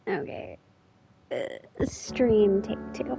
Okay. Stream take two.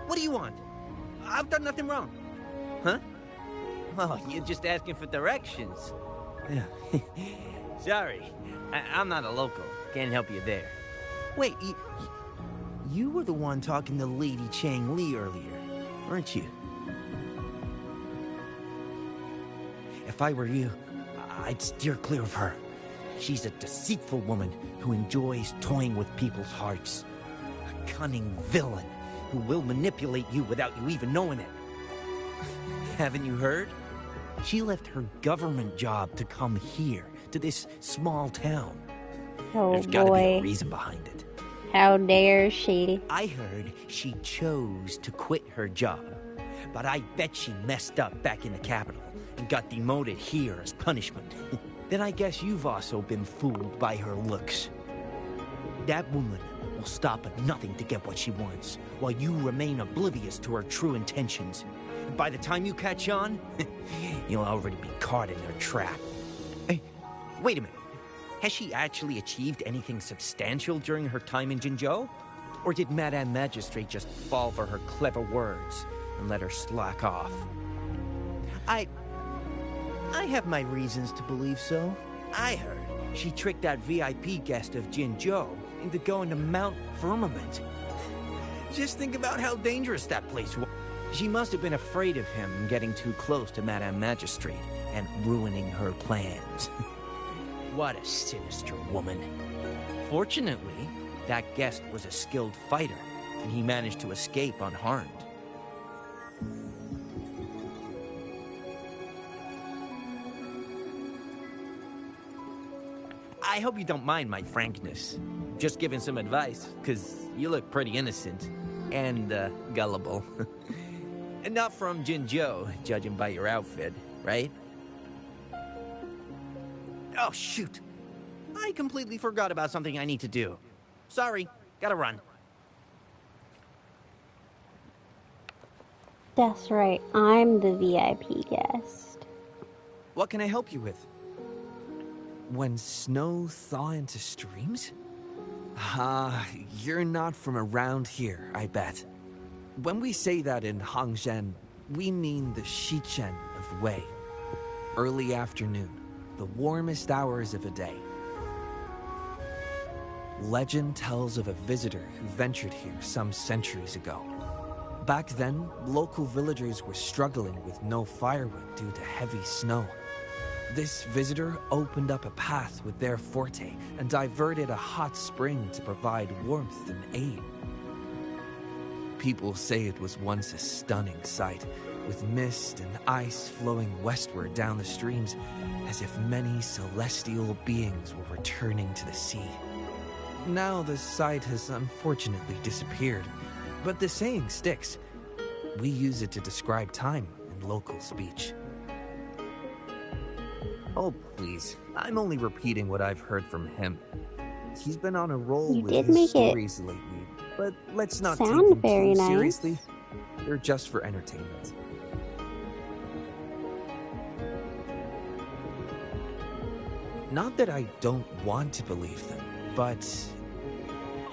What do you want? I've done nothing wrong. Huh? Oh, you're just asking for directions. Sorry, I'm not a local. Can't help you there. Wait, you were the one talking to Lady Chang Li earlier, weren't you? If I were you, I'd steer clear of her. She's a deceitful woman who enjoys toying with people's hearts. A cunning villain who will manipulate you without you even knowing it. Haven't you heard? She left her government job to come here, to this small town. Oh, There's gotta be a boy. reason behind it. How dare she? I heard she chose to quit her job, but I bet she messed up back in the capital and got demoted here as punishment. Then I guess you've also been fooled by her looks. That woman will stop at nothing to get what she wants, while you remain oblivious to her true intentions. And by the time you catch on, you'll already be caught in her trap. Hey, wait a minute. Has she actually achieved anything substantial during her time in Jinzhou? Or did Madame Magistrate just fall for her clever words and let her slack off? I have my reasons to believe so. I heard she tricked that VIP guest of Jinzhou into going to Mount Firmament. Just think about how dangerous that place was. She must have been afraid of him getting too close to Madame Magistrate and ruining her plans. What a sinister woman. Fortunately, that guest was a skilled fighter, and he managed to escape unharmed. I hope you don't mind my frankness. Just giving some advice, because you look pretty innocent and gullible. And not from Jinzhou, judging by your outfit, right? Oh, shoot. I completely forgot about something I need to do. Sorry, gotta run. That's right. I'm the VIP guest. What can I help you with? When snow thaw into streams? You're not from around here, I bet. When we say that in Hangzhen, we mean the Shichen of Wei. Early afternoon, the warmest hours of a day. Legend tells of a visitor who ventured here some centuries ago. Back then, local villagers were struggling with no firewood due to heavy snow. This visitor opened up a path with their forte and diverted a hot spring to provide warmth and aid. People say it was once a stunning sight, with mist and ice flowing westward down the streams, as if many celestial beings were returning to the sea. Now the sight has unfortunately disappeared, but the saying sticks. We use it to describe time in local speech. Oh, please. I'm only repeating what I've heard from him. He's been on a roll You with did his make it stories lately, but let's not take sound them very too nice. seriously. They're just for entertainment. Not that I don't want to believe them, but...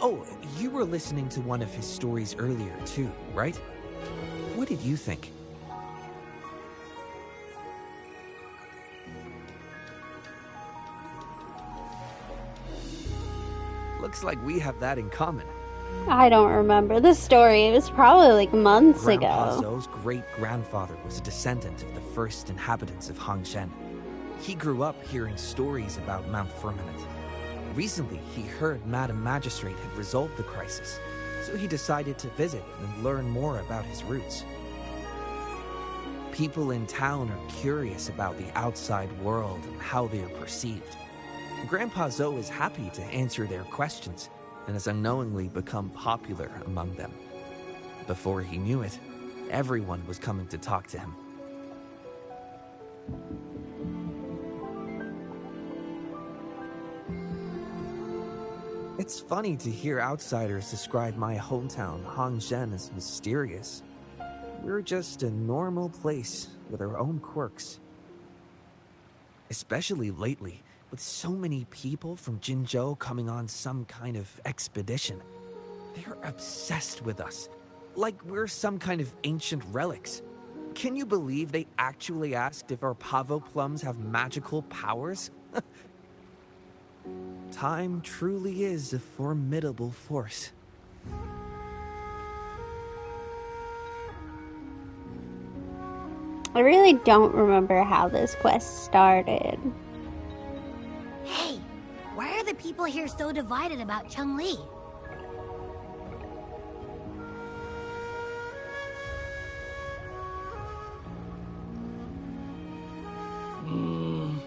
Oh, you were listening to one of his stories earlier too, right? What did you think? Looks like we have that in common. I don't remember the story. It was probably like months Grandpa ago. Zou's great-grandfather was a descendant of the first inhabitants of Hongzhen. He grew up hearing stories about Mount Firmament. Recently, he heard Madam Magistrate had resolved the crisis, so he decided to visit and learn more about his roots. People in town are curious about the outside world and how they are perceived. Grandpa Zou is happy to answer their questions and has unknowingly become popular among them. Before he knew it, everyone was coming to talk to him. It's funny to hear outsiders describe my hometown, Hongzhen, as mysterious. We're just a normal place with our own quirks. Especially lately, with so many people from Jinzhou coming on some kind of expedition. They're obsessed with us, like we're some kind of ancient relics. Can you believe they actually asked if our pavo plums have magical powers? Time truly is a formidable force. I really don't remember how this quest started. Hey, why are the people here so divided about Cheng-Li?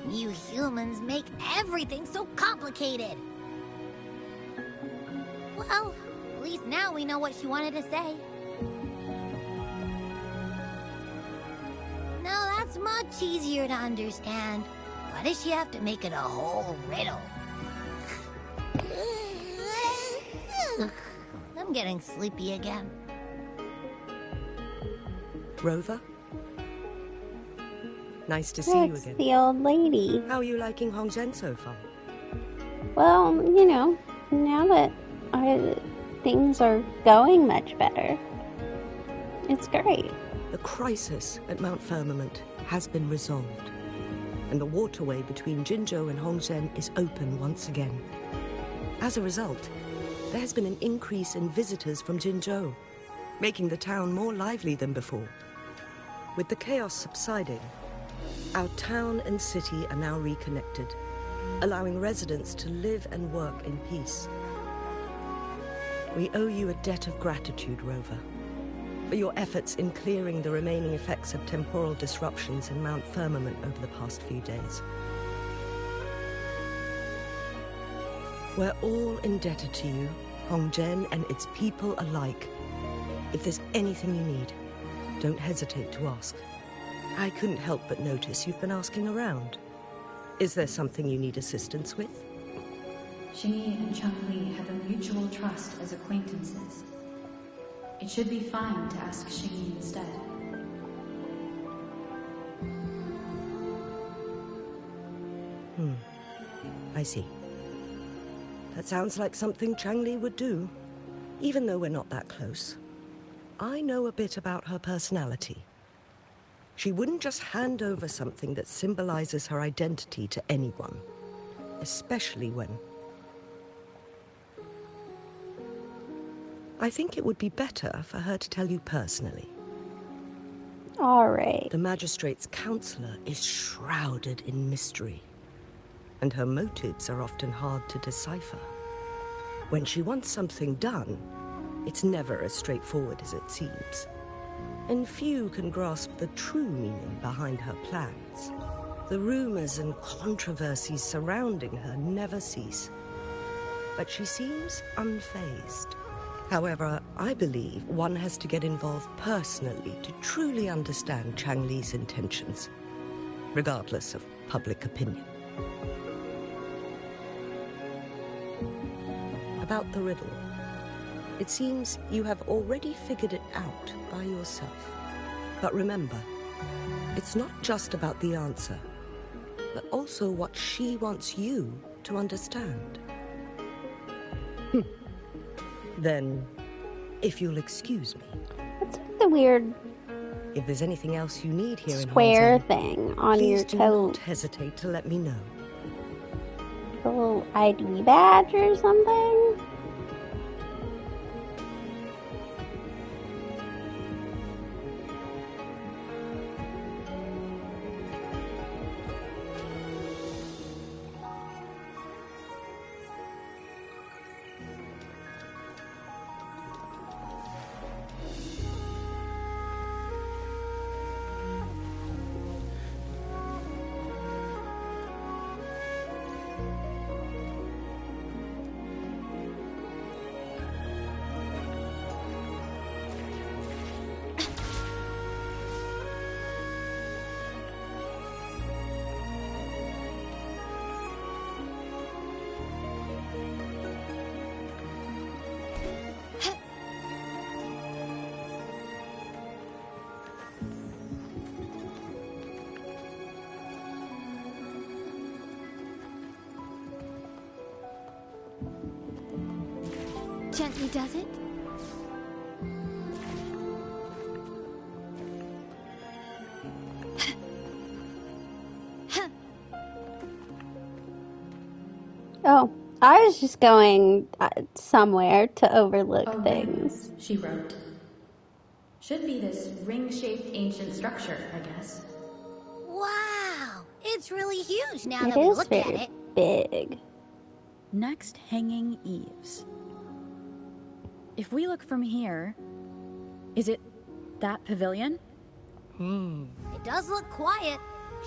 You humans make everything so complicated. Well, at least now we know what she wanted to say. Now that's much easier to understand. Why does she have to make it a whole riddle? I'm getting sleepy again. Rover? Nice to see you That's again. the old lady. How are you liking Hongzhen so far? Well, you know, now that things are going much better, it's great. The crisis at Mount Firmament has been resolved, and the waterway between Jinzhou and Hongzhen is open once again. As a result, there has been an increase in visitors from Jinzhou, making the town more lively than before. With the chaos subsiding, our town and city are now reconnected, allowing residents to live and work in peace. We owe you a debt of gratitude, Rover, for your efforts in clearing the remaining effects of temporal disruptions in Mount Firmament over the past few days. We're all indebted to you, Hongzhen and its people alike. If there's anything you need, don't hesitate to ask. I couldn't help but notice you've been asking around. Is there something you need assistance with? Xingyi and Cheng-Li have a mutual trust as acquaintances. It should be fine to ask Xingyi instead. I see. That sounds like something Cheng-Li would do, even though we're not that close. I know a bit about her personality. She wouldn't just hand over something that symbolizes her identity to anyone, especially when... I think it would be better for her to tell you personally. All right. The Magistrate's counselor is shrouded in mystery, and her motives are often hard to decipher. When she wants something done, it's never as straightforward as it seems. And few can grasp the true meaning behind her plans. The rumors and controversies surrounding her never cease. But she seems unfazed. However, I believe one has to get involved personally to truly understand Cheng-Li's intentions, regardless of public opinion. About the riddle. It seems you have already figured it out by yourself. But remember, it's not just about the answer, but also what she wants you to understand. Then, if you'll excuse me. What's with the weird If there's anything else you need here in square Holmes thing on End, your please do toe? not hesitate to let me know. A little ID badge or something? Gently does it? Oh, I was just going somewhere to overlook Oh, things. goodness, she wrote. Should be this ring-shaped ancient structure, I guess. Wow! It's really huge now It that we is look at very it. big. Next, hanging eaves. If we look from here, is it that pavilion? It does look quiet.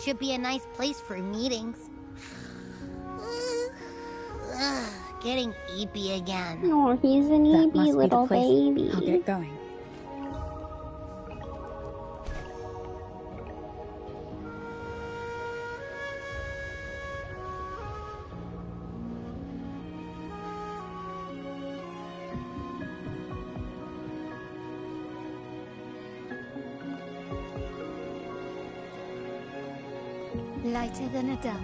Should be a nice place for meetings. Ugh, getting eepy again. Oh, he's an That eepy must be the little place. baby. I'll get going. Lighter than a dove.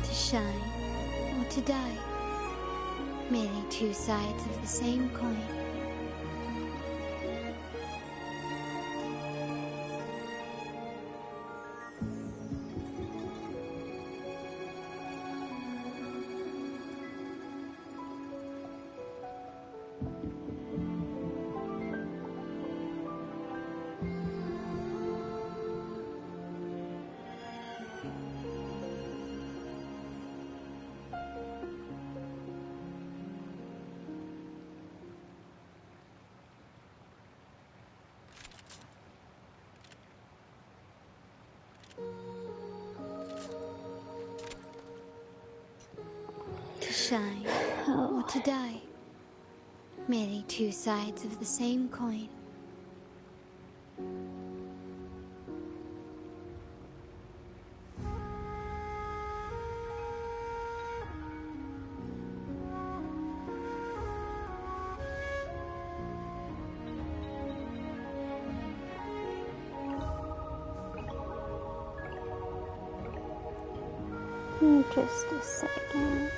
To shine or to die. Merely two sides of the same coin. To shine or to die. Merely two sides of the same coin. Just a second.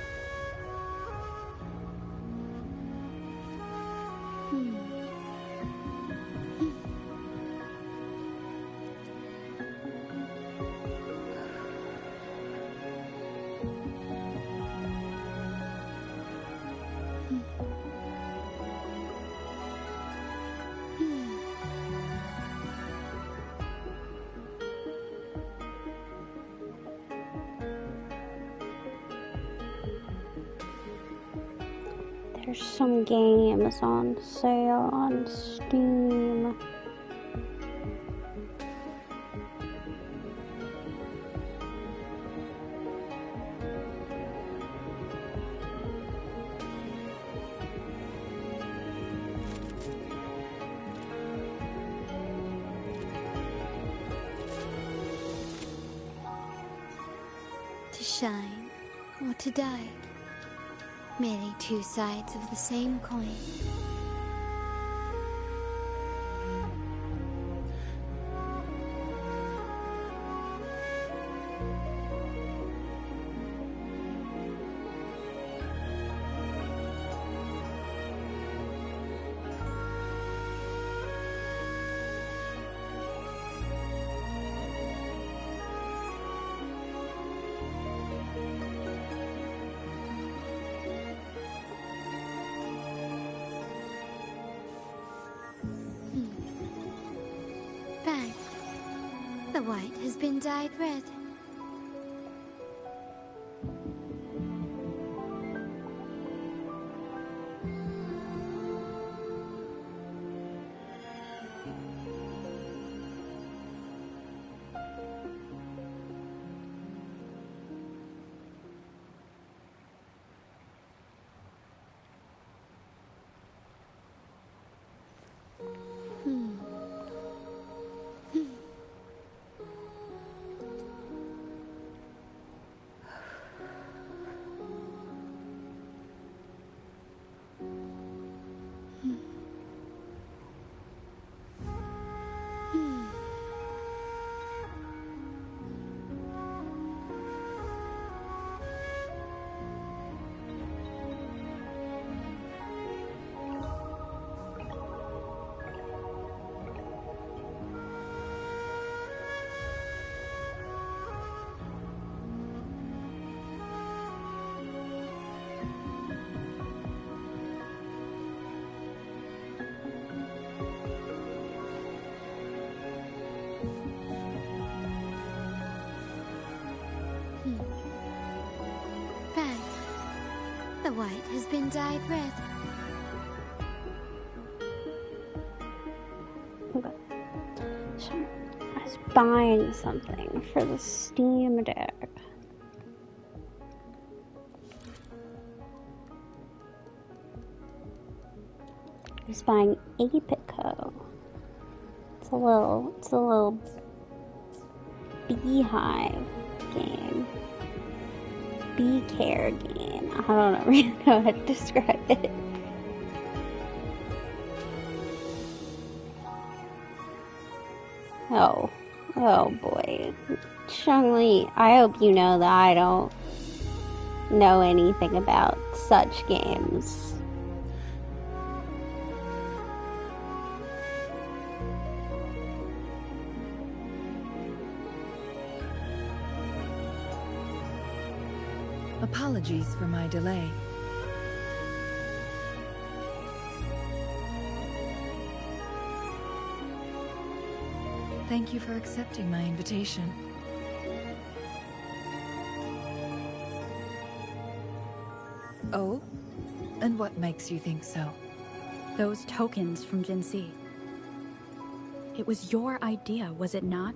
There's some games on sale on Steam. To shine or to die. Merely two sides of the same coin. Bang. The white has been dyed red. Bang. The white has been dyed red. Okay. So, I was buying something for the Steam Deck. I was buying Apico. It's a little beehive game. Bee care game. I don't really know how to describe it. Oh boy. Chun-Li, I hope you know that I don't know anything about such games. Apologies for my delay. Thank you for accepting my invitation. Oh? And what makes you think so? Those tokens from Jinxi. It was your idea, was it not?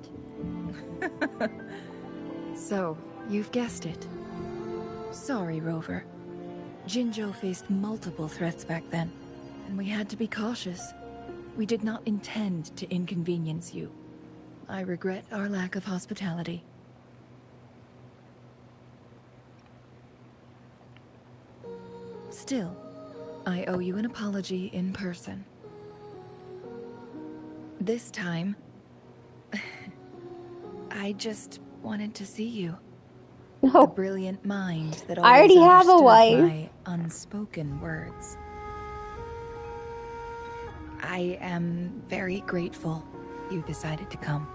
So, you've guessed it. Sorry, Rover. Jinzhou faced multiple threats back then, and we had to be cautious. We did not intend to inconvenience you. I regret our lack of hospitality. Still, I owe you an apology in person. This time, I just wanted to see you. No. The brilliant mind that I already always have a understood wife. my unspoken words. I am very grateful you decided to come.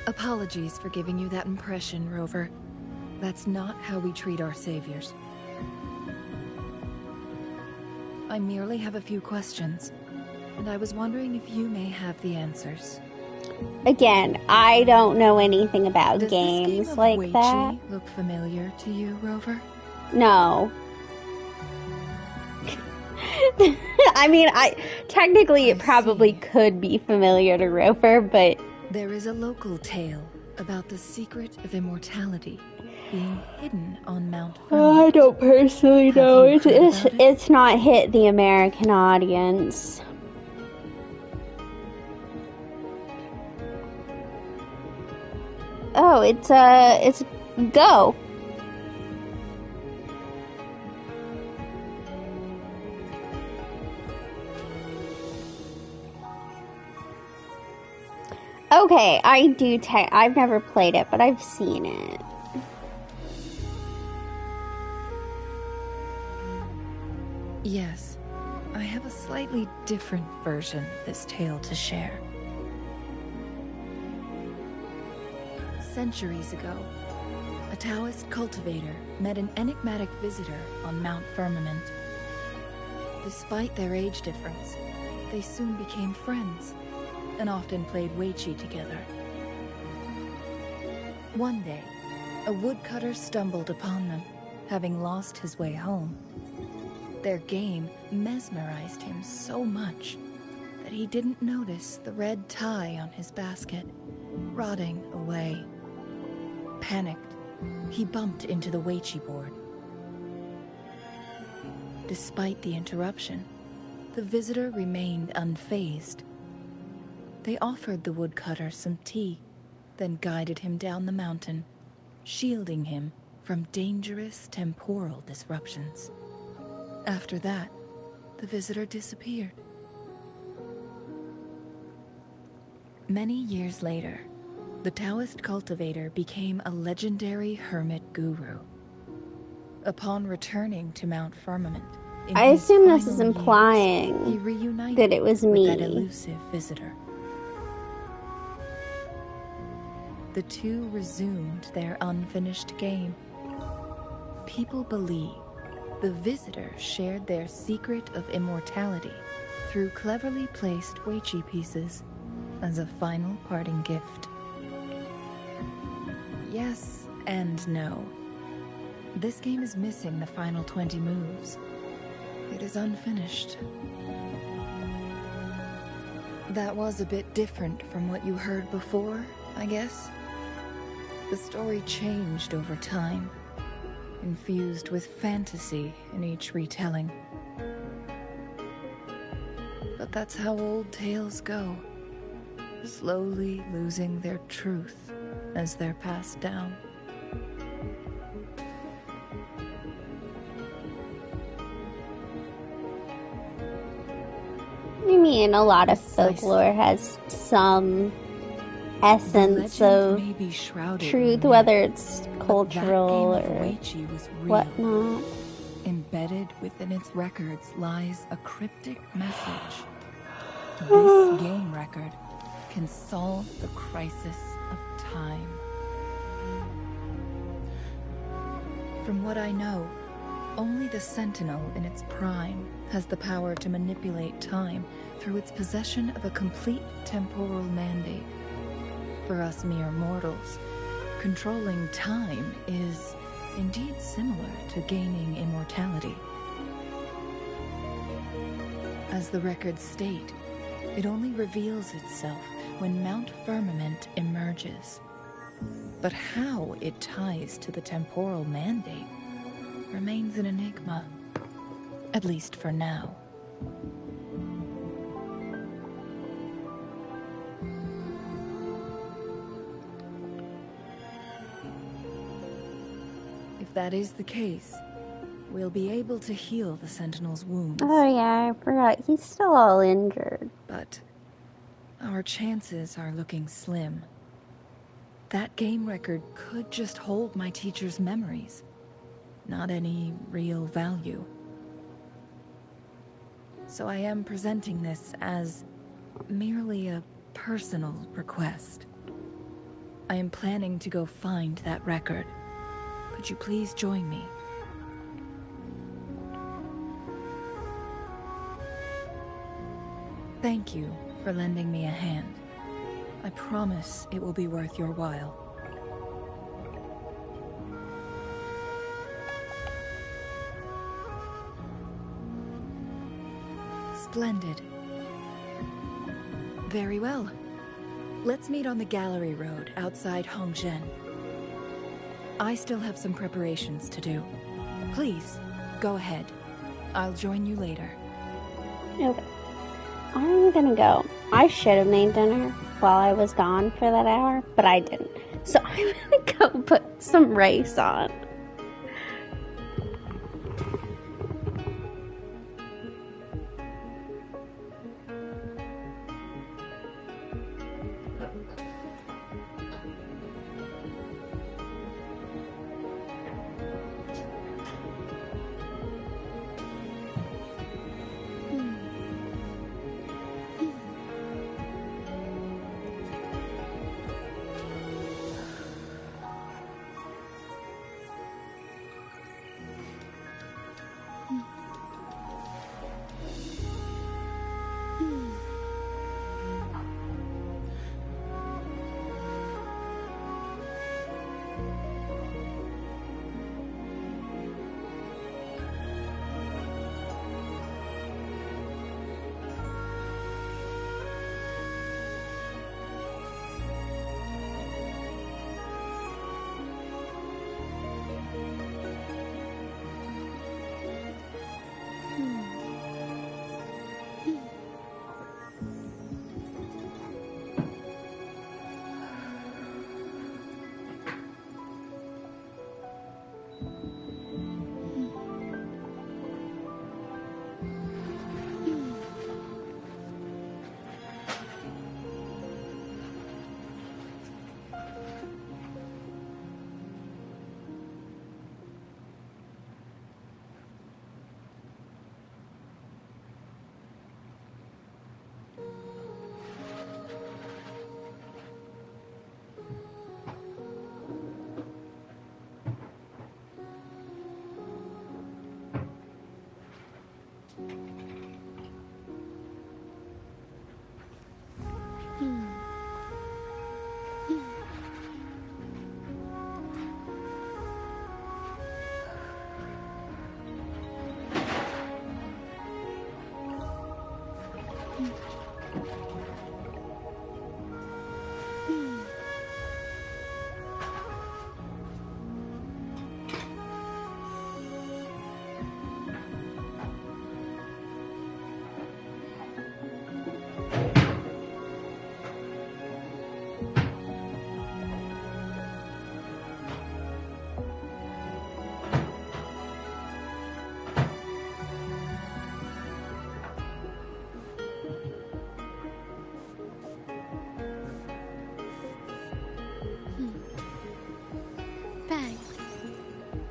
Apologies for giving you that impression, Rover. That's not how we treat our saviors. I merely have a few questions, and I was wondering if you may have the answers. Again, I don't know anything about Does games this game of like Weiqi that. look familiar to you, Rover? No. I mean, technically it probably could be familiar to Rover, but There is a local tale about the secret of immortality being hidden on Mount Firmament. I don't personally know. you heard about it? It's not hit the American audience. Oh, it's go. Okay, I've never played it, but I've seen it. Yes, I have a slightly different version of this tale to share. Centuries ago, a Taoist cultivator met an enigmatic visitor on Mount Firmament. Despite their age difference, they soon became friends and often played Weiqi together. One day, a woodcutter stumbled upon them, having lost his way home. Their game mesmerized him so much that he didn't notice the red tie on his basket, rotting away. Panicked, he bumped into the Weiqi board. Despite the interruption, the visitor remained unfazed. They offered the woodcutter some tea, then guided him down the mountain, shielding him from dangerous temporal disruptions. After that, the visitor disappeared. Many years later, the Taoist cultivator became a legendary hermit guru. Upon returning to Mount Firmament, in I his assume this is final years, implying he reunited that it was with me. that elusive visitor. The two resumed their unfinished game. People believe the visitor shared their secret of immortality through cleverly placed Weiqi pieces as a final parting gift. Yes and no. This game is missing the final 20 moves. It is unfinished. That was a bit different from what you heard before, I guess. The story changed over time, infused with fantasy in each retelling. But that's how old tales go, slowly losing their truth as they're passed down. I mean, a lot of folklore has some essence of truth, whether it's cultural or whatnot. Embedded within its records lies a cryptic message. This game record can solve the crisis of time. From what I know, only the Sentinel in its prime has the power to manipulate time through its possession of a complete temporal mandate. For us mere mortals, controlling time is indeed similar to gaining immortality. As the records state, it only reveals itself when Mount Firmament emerges. But how it ties to the temporal mandate remains an enigma, at least for now. If that is the case, we'll be able to heal the Sentinel's wounds. Oh yeah, I forgot. He's still all injured. But our chances are looking slim. That game record could just hold my teacher's memories. Not any real value. So I am presenting this as merely a personal request. I am planning to go find that record. Could you please join me? Thank you for lending me a hand. I promise it will be worth your while. Splendid. Very well. Let's meet on the Gallery Road outside Hongzhen. I still have some preparations to do. Please, go ahead. I'll join you later. Okay. I'm gonna go. I should have made dinner while I was gone for that hour, but I didn't. So I'm gonna go put some rice on.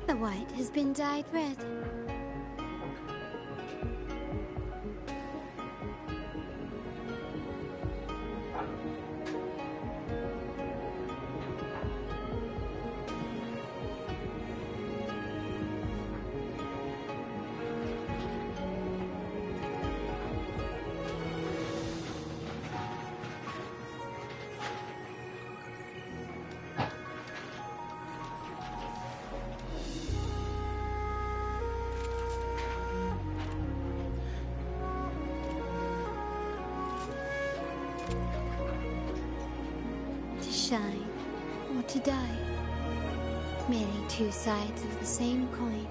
The white has been dyed red. Shine or to die. Merely two sides of the same coin.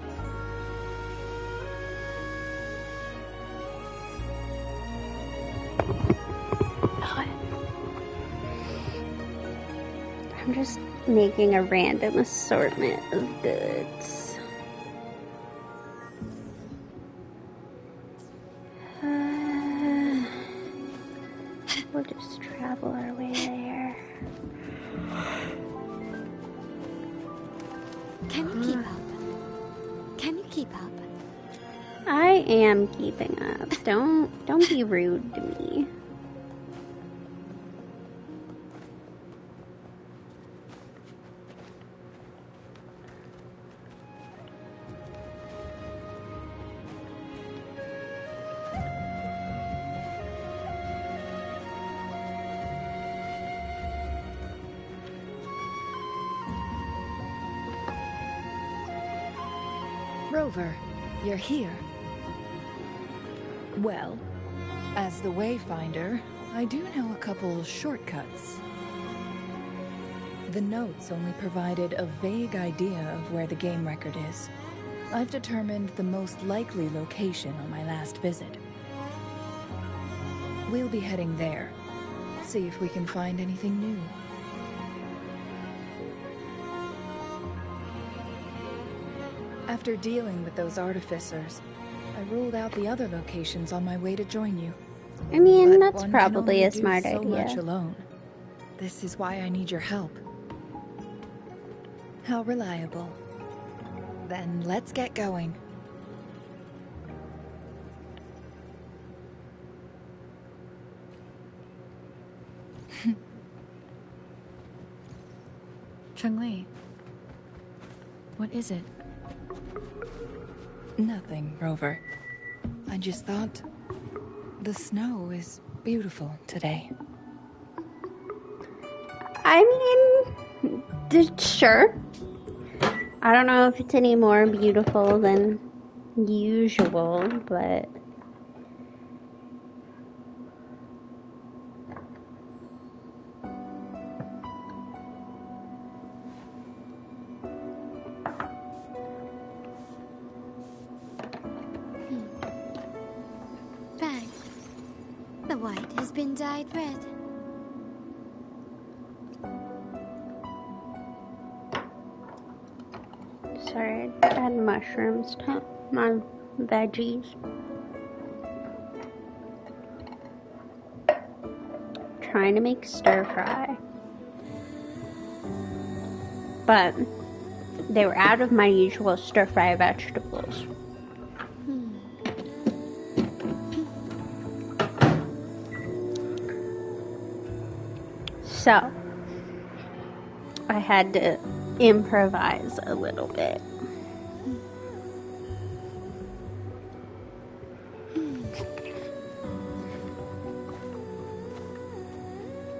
I'm just making a random assortment of goods. We'll just travel our way there. Can you keep up? Can you keep up? I am keeping up. Don't be rude to me. Rover, you're here. Well, as the Wayfinder, I do know a couple shortcuts. The notes only provided a vague idea of where the game record is. I've determined the most likely location on my last visit. We'll be heading there. See if we can find anything new. After dealing with those artificers, I ruled out the other locations on my way to join you. I mean, But that's one probably can a only smart do so idea. much alone. This is why I need your help. How reliable. Then let's get going. Changli, what is it? Nothing, Rover. I just thought the snow is beautiful today. I mean, sure. I don't know if it's any more beautiful than usual, but... Fine. The white has been dyed red. Sorry, I had mushrooms to my veggies. Trying to make stir fry. But they were out of my usual stir fry vegetables. So I had to improvise a little bit.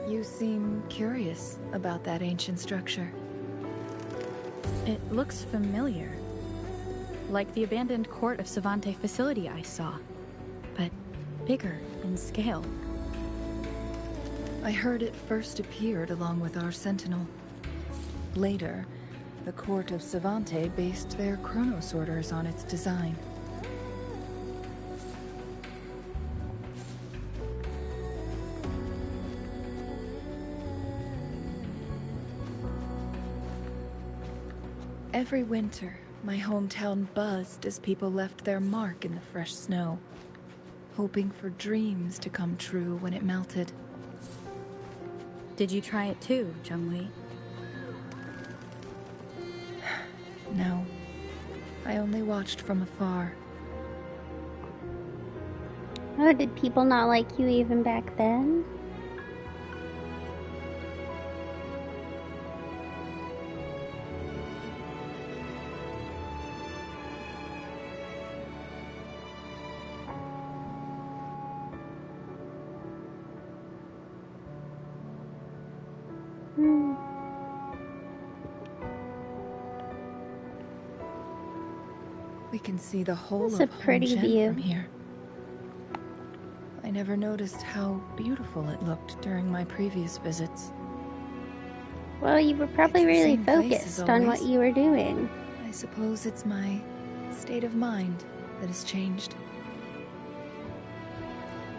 You seem curious about that ancient structure. It looks familiar. Like the abandoned Court of Savante facility I saw, but bigger in scale. I heard it first appeared along with our Sentinel. Later, the Court of Savante based their chronosorters on its design. Every winter, my hometown buzzed as people left their mark in the fresh snow, hoping for dreams to come true when it melted. Did you try it too, Changli? No, I only watched from afar. Oh, did people not like you even back then? We can see the whole That's a of pretty Hong Zhen view. from here. I never noticed how beautiful it looked during my previous visits. Well, you were probably It's the really same place as focused on what always. you were doing. I suppose it's my state of mind that has changed.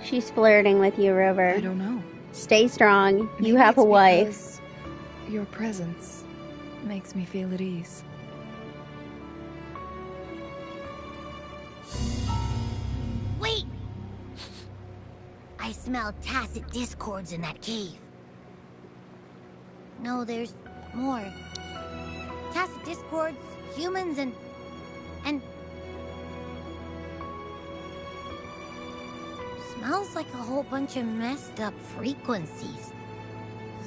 She's flirting with you, I Rover. don't know. Stay strong. You Maybe have a it's wife. because your presence makes me feel at ease. Wait! I smell tacit discords in that cave. No, there's more. Tacit discords, humans, and... Smells like a whole bunch of messed up frequencies.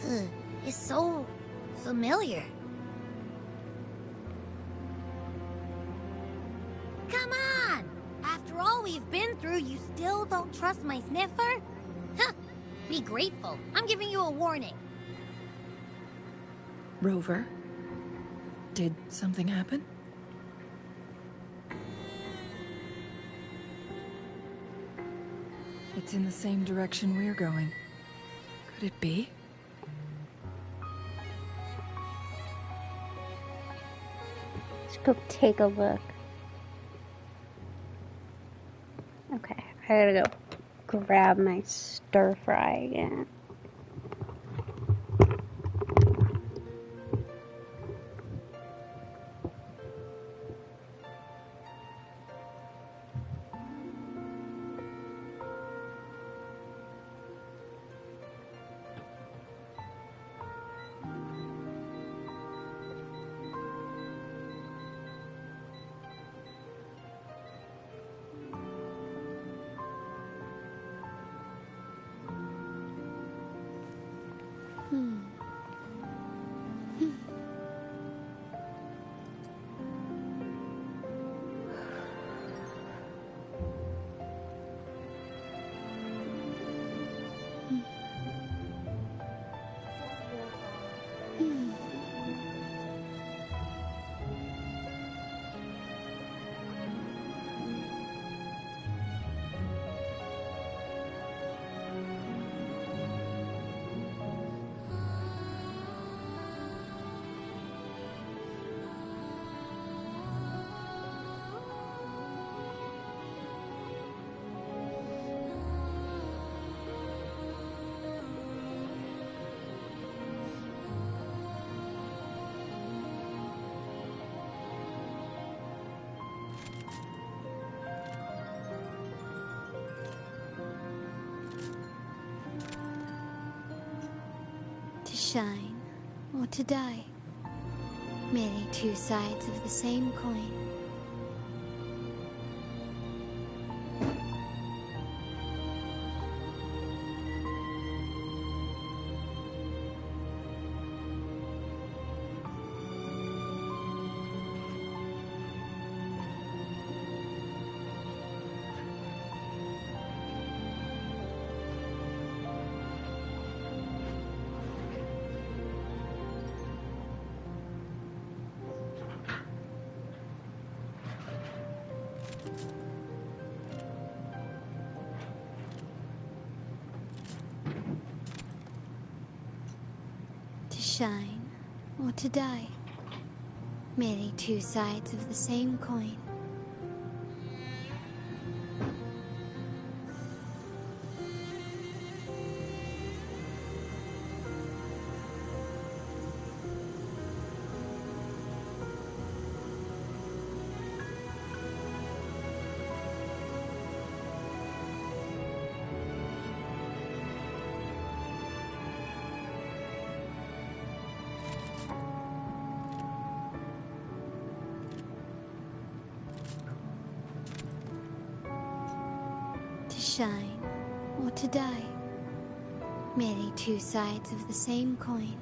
Ugh, it's so familiar. Come on! After all we've been through, you still don't trust my sniffer? Huh! Be grateful. I'm giving you a warning. Rover, did something happen? It's in the same direction we're going. Could it be? Let's go take a look. Okay, I gotta go grab my stir fry again. Shine or to die. Merely two sides of the same coin. Shine or to die. Merely two sides of the same coin. Shine or to die. Merely two sides of the same coin.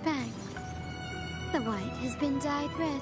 Bang. The white has been dyed red.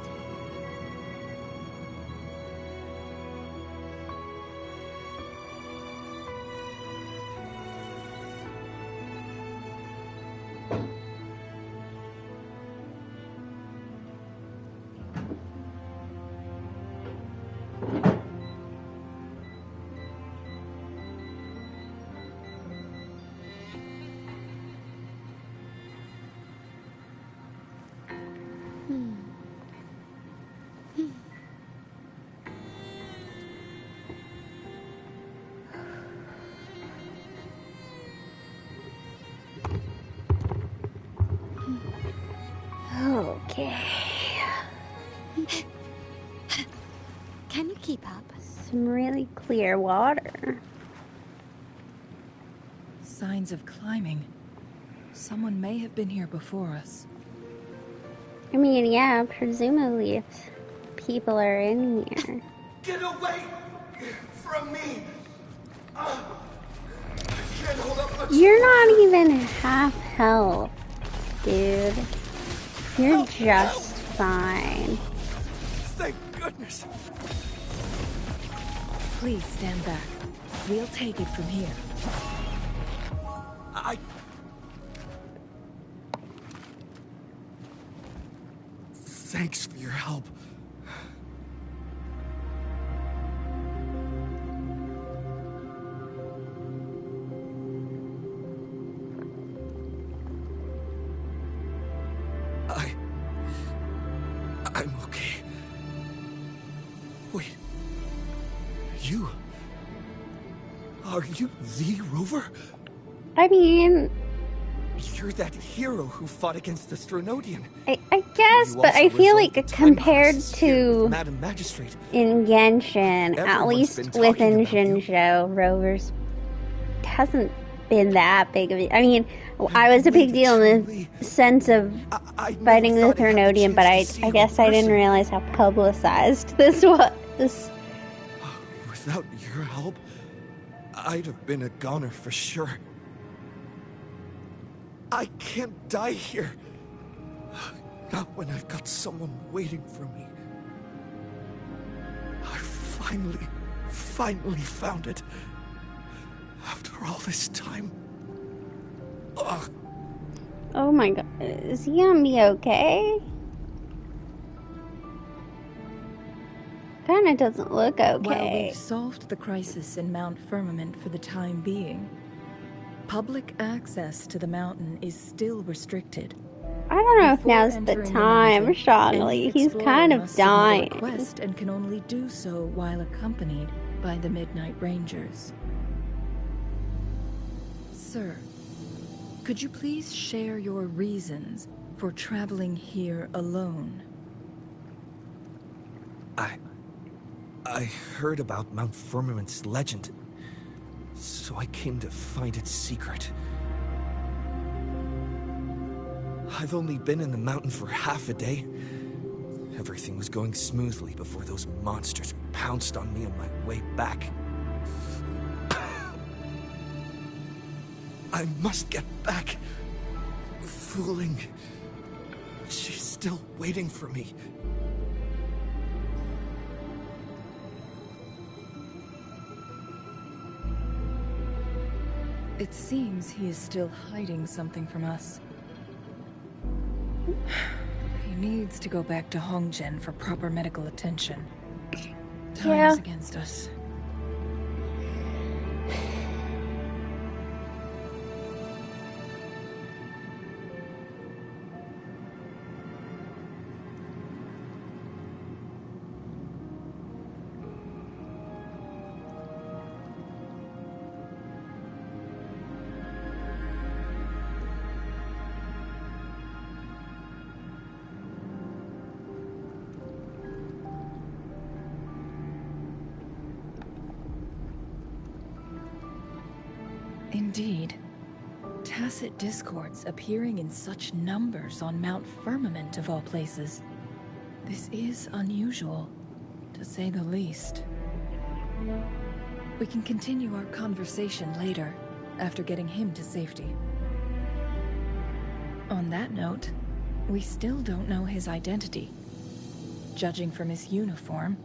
Okay. Can you keep up? Some really clear water. Signs of climbing. Someone may have been here before us. I mean, yeah, presumably if people are in here. Get away from me! I can't hold up much. You're not even half health, dude. You're just fine. Thank goodness. Please stand back. We'll take it from here. Thanks for your help. I'm okay. Wait. You? Are you the Rover? I mean... You're that hero who fought against the Stronodian. I guess, but I feel like compared to Madam Magistrate, in Genshin, at everyone's least been talking within about you. Jinzhou, Rovers hasn't been that big of a... I mean, I was a big deal in the sense of fighting the Stronodian, but I guess I didn't realize how publicized this was. Without your help, I'd have been a goner for sure. I can't die here. Not when I've got someone waiting for me. I finally found it. After all this time. Ugh. Oh my god, is he gonna be okay? Kinda doesn't look While okay. we've solved the crisis in Mount Firmament for the time being, public access to the mountain is still restricted. I don't know if Before now's the entering time, mountain, Shawnee. any He's explorer kind of must submit a dying. request and can only do so while accompanied by the Midnight Rangers. Sir, could you please share your reasons for traveling here alone? I heard about Mount Firmament's legend, so I came to find its secret. I've only been in the mountain for half a day. Everything was going smoothly before those monsters pounced on me on my way back. I must get back. Fooling. She's still waiting for me. It seems he is still hiding something from us. He needs to go back to Hongzhen for proper medical attention. Time's against us. Indeed. Tacit discords appearing in such numbers on Mount Firmament of all places. This is unusual, to say the least. We can continue our conversation later, after getting him to safety. On that note, we still don't know his identity. Judging from his uniform,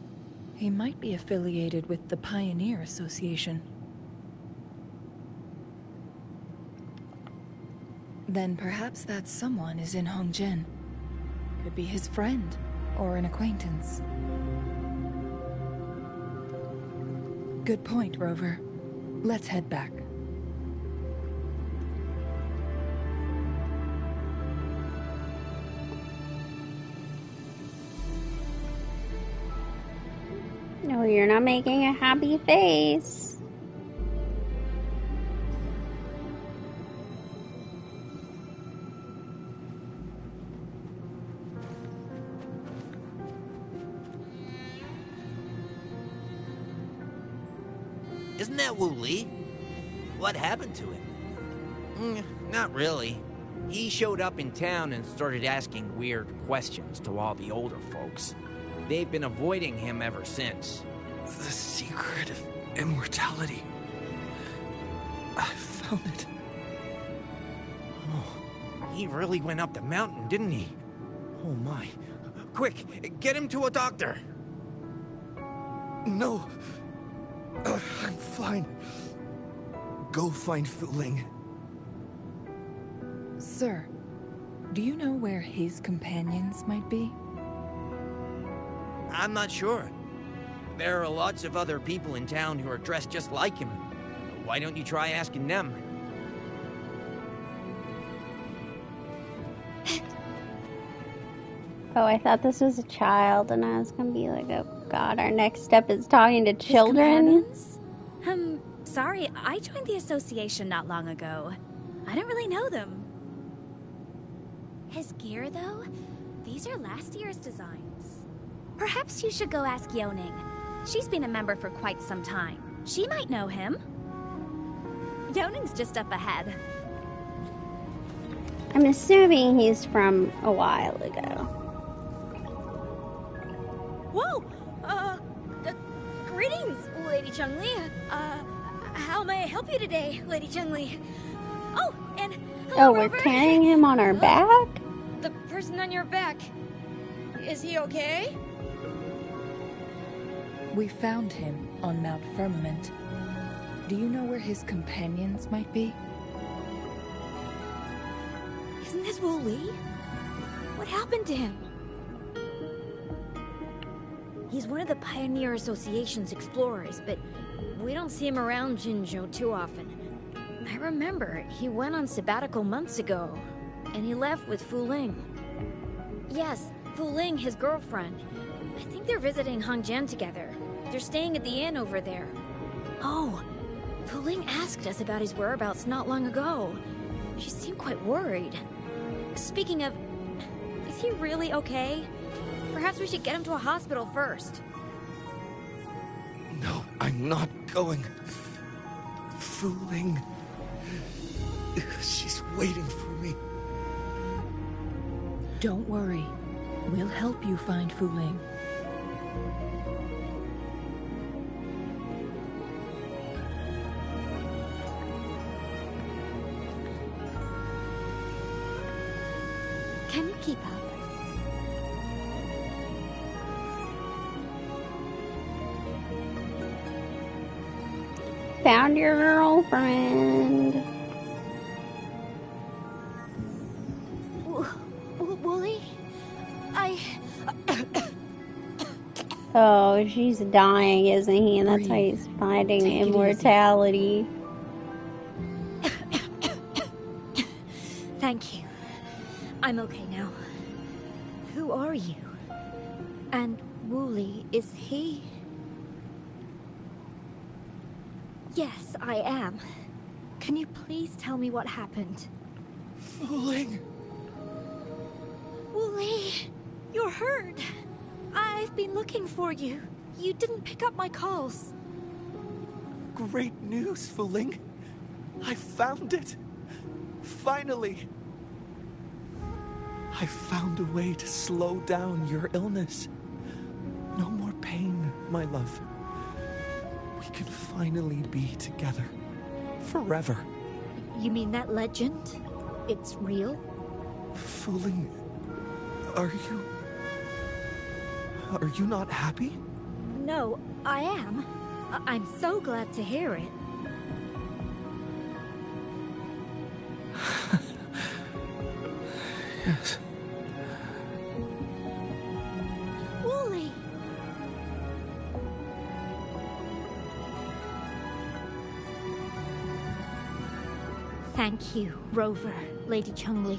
he might be affiliated with the Pioneer Association. Then perhaps that someone is in Hongzhen. Could be his friend, or an acquaintance. Good point, Rover. Let's head back. No, you're not making a happy face. Isn't that Wu Li? What happened to him? Not really. He showed up in town and started asking weird questions to all the older folks. They've been avoiding him ever since. The secret of immortality. I found it. Oh, he really went up the mountain, didn't he? Oh my. Quick, get him to a doctor. No. I'm fine. Go find Fu Ling. Sir, do you know where his companions might be? I'm not sure. There are lots of other people in town who are dressed just like him. Why don't you try asking them? Oh, I thought this was a child, and I was gonna be like, oh god, our next step is talking to children? Sorry, I joined the association not long ago. I don't really know them. His gear, though? These are last year's designs. Perhaps you should go ask Yoning. She's been a member for quite some time. She might know him. Yoning's just up ahead. I'm assuming he's from a while ago. Whoa! Greetings, Lady Chun-Li. How may I help you today, Lady Chun-Li? Oh, and hello, Oh, we're Robert. carrying him on our back? The person on your back. Is he okay? We found him on Mount Firmament. Do you know where his companions might be? Isn't this Wu Li? What happened to him? He's one of the Pioneer Association's explorers, but we don't see him around Jinzhou too often. I remember he went on sabbatical months ago, and he left with Fu Ling. Yes, Fu Ling, his girlfriend. I think they're visiting Hongjian together. They're staying at the inn over there. Oh, Fu Ling asked us about his whereabouts not long ago. She seemed quite worried. Speaking of, is he really okay? Perhaps we should get him to a hospital first. No, I'm not going. Fu Ling. She's waiting for me. Don't worry. We'll help you find Fu Ling. Can you keep up? Found your girlfriend. Wooly? Oh, she's dying, isn't he? And that's why he's finding immortality. Thank you. I'm okay now. Who are you? And Wooly, is he? Yes, I am. Can you please tell me what happened? Fu Ling. Wooly, you're hurt. I've been looking for you. You didn't pick up my calls. Great news, Fu Ling. I found it. Finally. I found a way to slow down your illness. No more pain, my love. We can finally be together. Forever. You mean that legend? It's real? Fu Ling, are you not happy? No, I am. I'm so glad to hear it. Yes. Wooly! Thank you, Rover, Lady Chun-Li.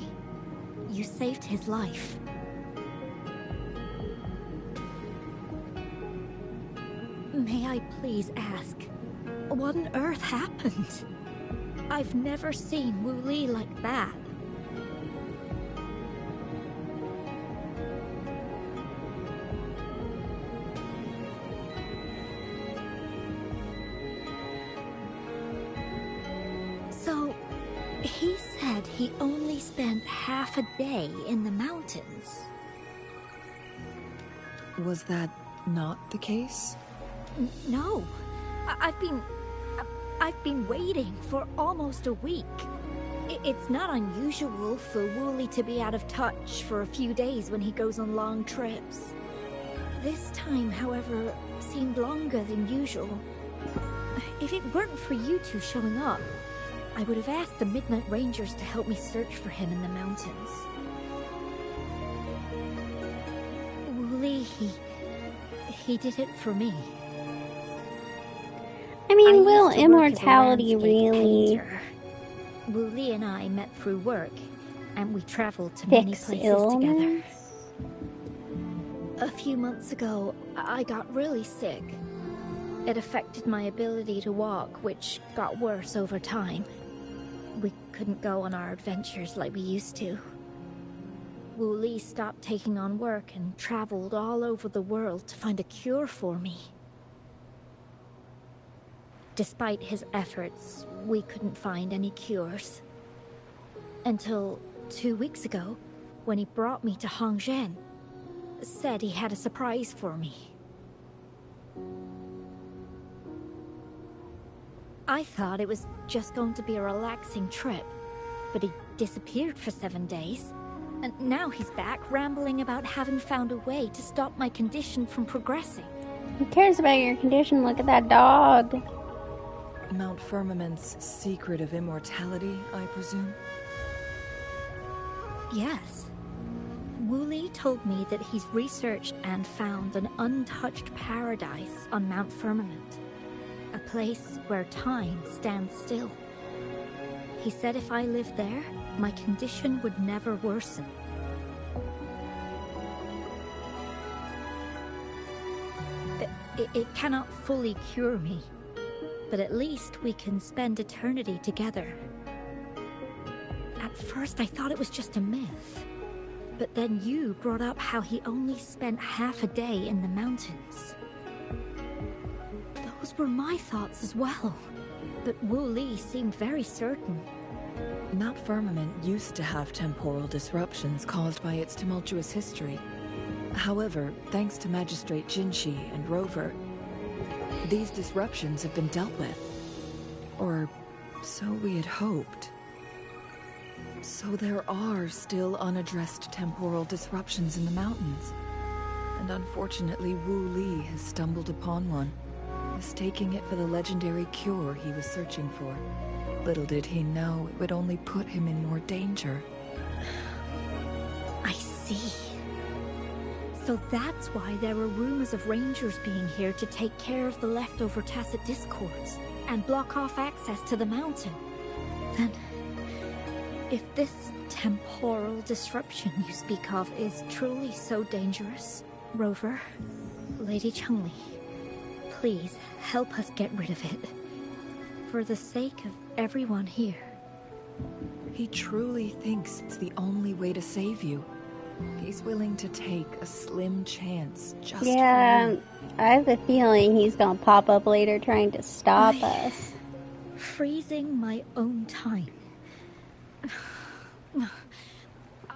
You saved his life. May I please ask, what on earth happened? I've never seen Wu Li like that. he only spent half a day in the mountains. Was that not the case? No. I've been waiting for almost a week. It's not unusual for Wooly to be out of touch for a few days when he goes on long trips. This time, however, seemed longer than usual. If it weren't for you two showing up, I would have asked the Midnight Rangers to help me search for him in the mountains. Wooly, he did it for me. I mean, will immortality really painter. Wooly and I met through work, and we traveled to many fix places illness? together. A few months ago, I got really sick. It affected my ability to walk, which got worse over time. We couldn't go on our adventures like we used to. Wooly stopped taking on work and traveled all over the world to find a cure for me. Despite his efforts, we couldn't find any cures. Until 2 weeks ago, when he brought me to Hongzhen. Said he had a surprise for me. I thought it was just going to be a relaxing trip, but he disappeared for 7 days. And now he's back rambling about having found a way to stop my condition from progressing. Who cares about your condition? Look at that dog. Mount Firmament's secret of immortality, I presume? Yes. Wooly told me that he's researched and found an untouched paradise on Mount Firmament. A place where time stands still. He said if I lived there, my condition would never worsen. It cannot fully cure me, but at least we can spend eternity together. At first I thought it was just a myth, but then you brought up how he only spent half a day in the mountains. Those were my thoughts as well, but Wooly seemed very certain. Mount Firmament used to have temporal disruptions caused by its tumultuous history. However, thanks to Magistrate Jinshi and Rover, these disruptions have been dealt with. Or so we had hoped. So there are still unaddressed temporal disruptions in the mountains. And unfortunately, Wooly has stumbled upon one, mistaking it for the legendary cure he was searching for. Little did he know it would only put him in more danger. I see. So that's why there were rumors of rangers being here to take care of the leftover Tacet Discords and block off access to the mountain. Then, if this temporal disruption you speak of is truly so dangerous, Rover, Lady Changli, please help us get rid of it. For the sake of everyone here. He truly thinks it's the only way to save you. He's willing to take a slim chance just for you. I have a feeling he's gonna pop up later trying to stop us. Freezing my own time.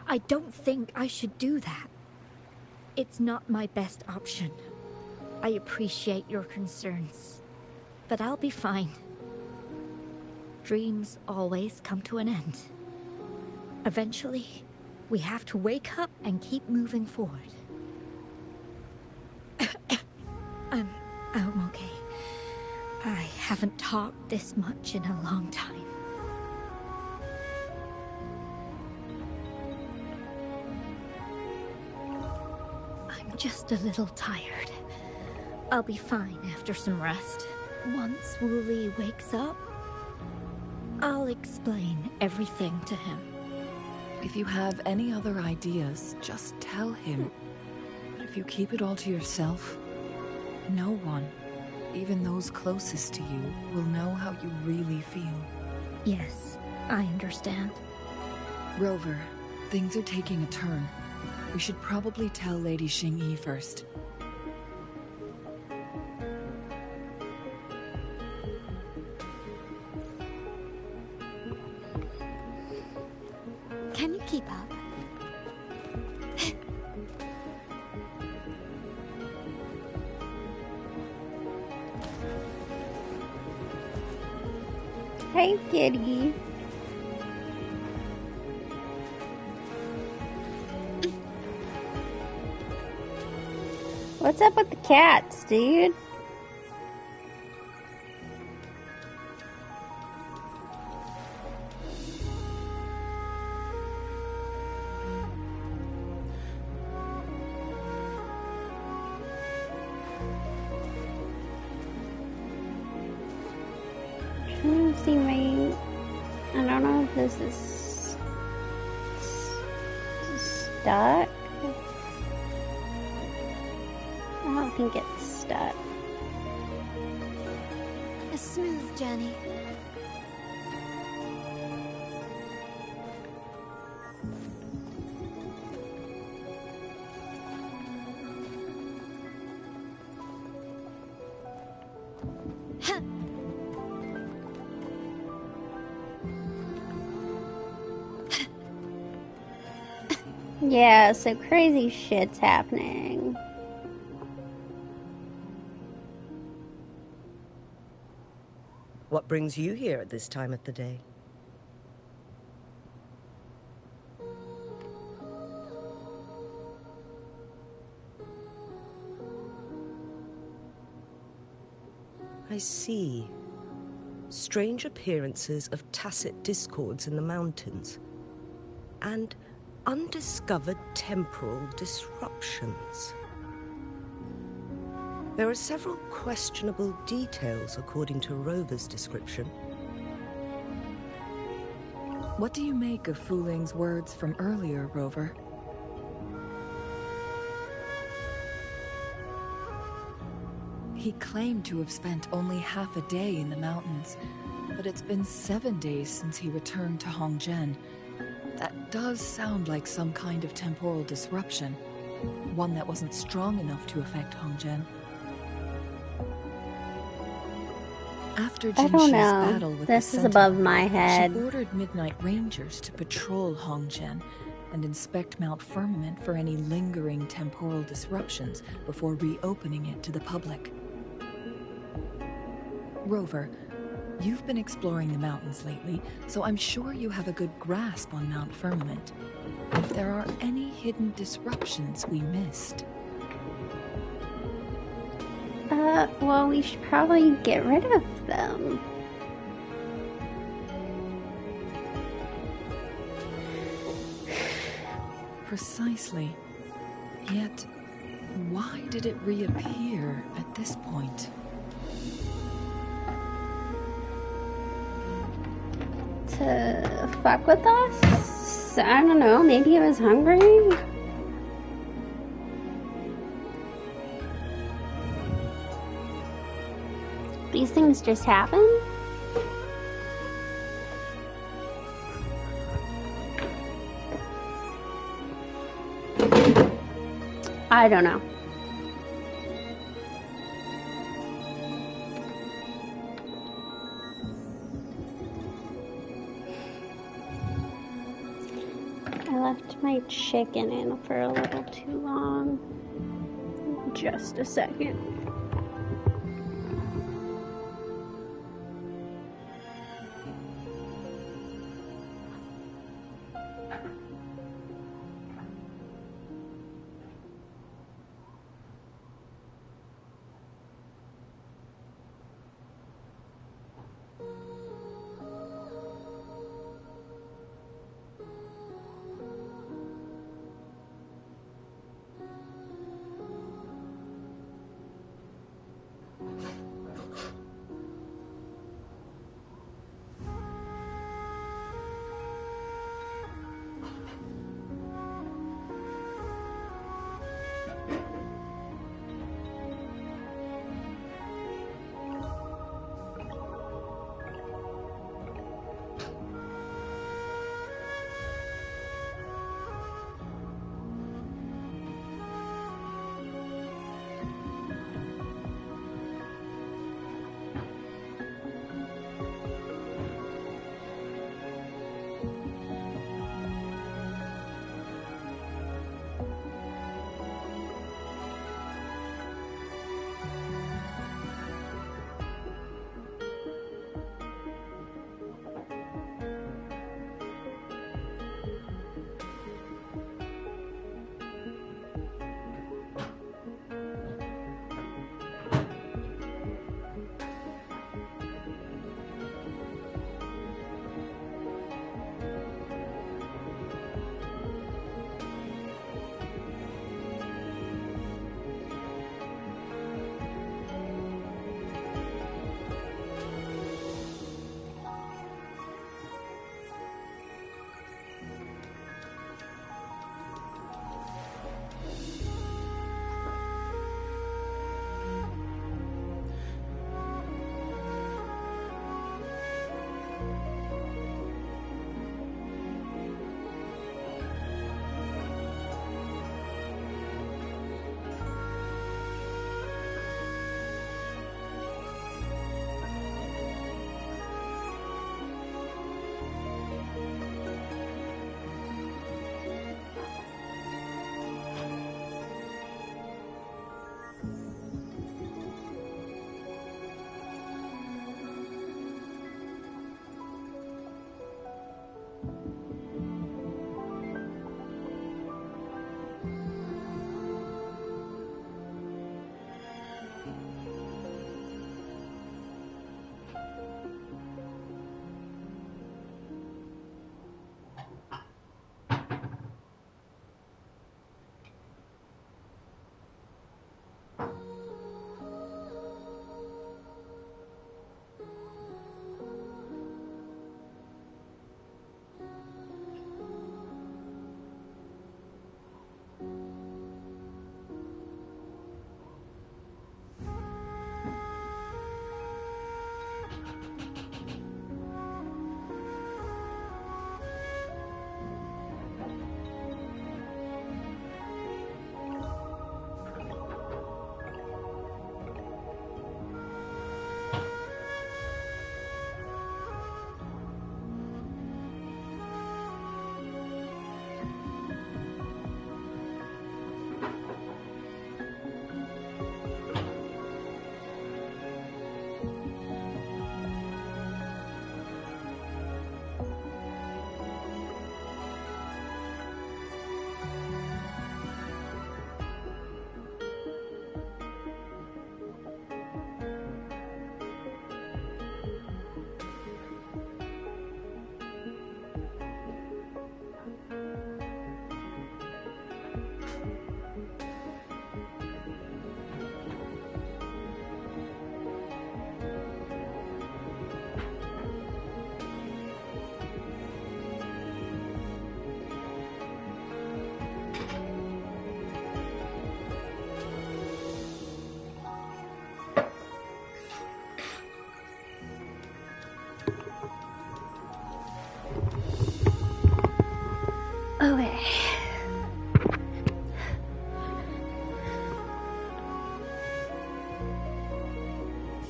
I don't think I should do that. It's not my best option. I appreciate your concerns, but I'll be fine. Dreams always come to an end. Eventually, we have to wake up and keep moving forward. I'm okay. I haven't talked this much in a long time. I'm just a little tired. I'll be fine after some rest. Once Wooly wakes up, I'll explain everything to him. If you have any other ideas, just tell him. But if you keep it all to yourself, no one, even those closest to you, will know how you really feel. Yes, I understand. Rover, things are taking a turn. We should probably tell Lady Xingyi first. Hey, kitty. What's up with the cats, dude? Trying to see my... I don't know if this is stuck. I don't think it's stuck. A smooth journey. Yeah, so crazy shit's happening. What brings you here at this time of the day? I see. Strange appearances of tacit discords in the mountains. And undiscovered temporal disruptions. There are several questionable details according to Rover's description. What do you make of Fu Ling's words from earlier, Rover? He claimed to have spent only half a day in the mountains, but it's been 7 days since he returned to Hongzhen. That does sound like some kind of temporal disruption, one that wasn't strong enough to affect Hongzhen. After Jin Shi's battle with this the is above Sentinel, my head. she ordered Midnight Rangers to patrol Hongzhen and inspect Mount Firmament for any lingering temporal disruptions before reopening it to the public. Rover, you've been exploring the mountains lately, so I'm sure you have a good grasp on Mount Firmament. If there are any hidden disruptions we missed. Well, we should probably get rid of them. Precisely. Yet, why did it reappear at this point? To fuck with us? I don't know, maybe it was hungry? These things just happen? I don't know. I left my chicken in for a little too long. Just a second.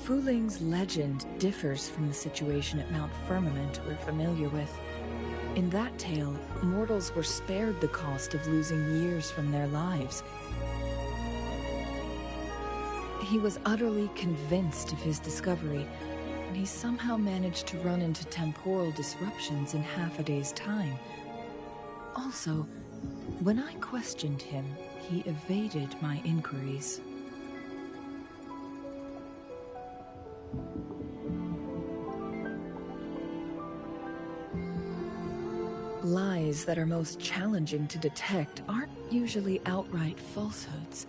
Fu Ling's legend differs from the situation at Mount Firmament we're familiar with. In that tale, mortals were spared the cost of losing years from their lives. He was utterly convinced of his discovery, and he somehow managed to run into temporal disruptions in half a day's time. Also, when I questioned him, he evaded my inquiries. Lies that are most challenging to detect aren't usually outright falsehoods.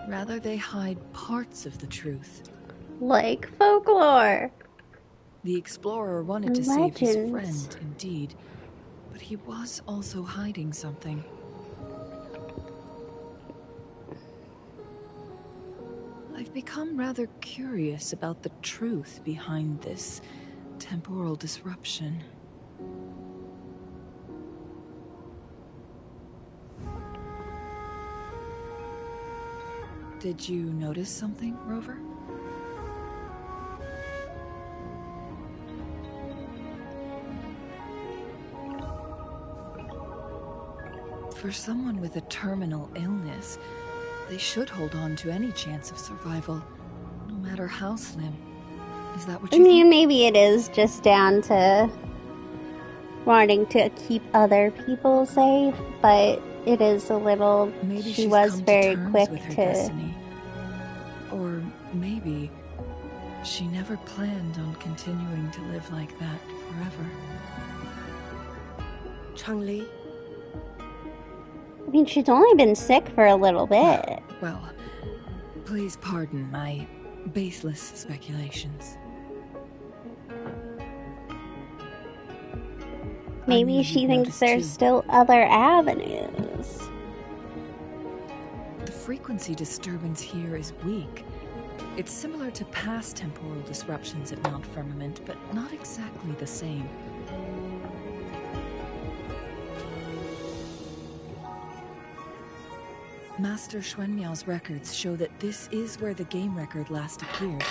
Rather, they hide parts of the truth. Like folklore. The explorer wanted to save his friend, indeed, but he was also hiding something. I've become rather curious about the truth behind this temporal disruption. Did you notice something, Rover? For someone with a terminal illness, they should hold on to any chance of survival, no matter how slim. Is that what you think? Maybe it is just down to wanting to keep other people safe, but it is a little... Maybe she was very quick with her to... destiny. Or maybe she never planned on continuing to live like that forever. Changli? I mean, she's only been sick for a little bit. Well, please pardon my baseless speculations. Maybe she thinks there's still other avenues. The frequency disturbance here is weak. It's similar to past temporal disruptions at Mount Firmament, but not exactly the same. Master Xuanmiao's records show that this is where the game record last appeared.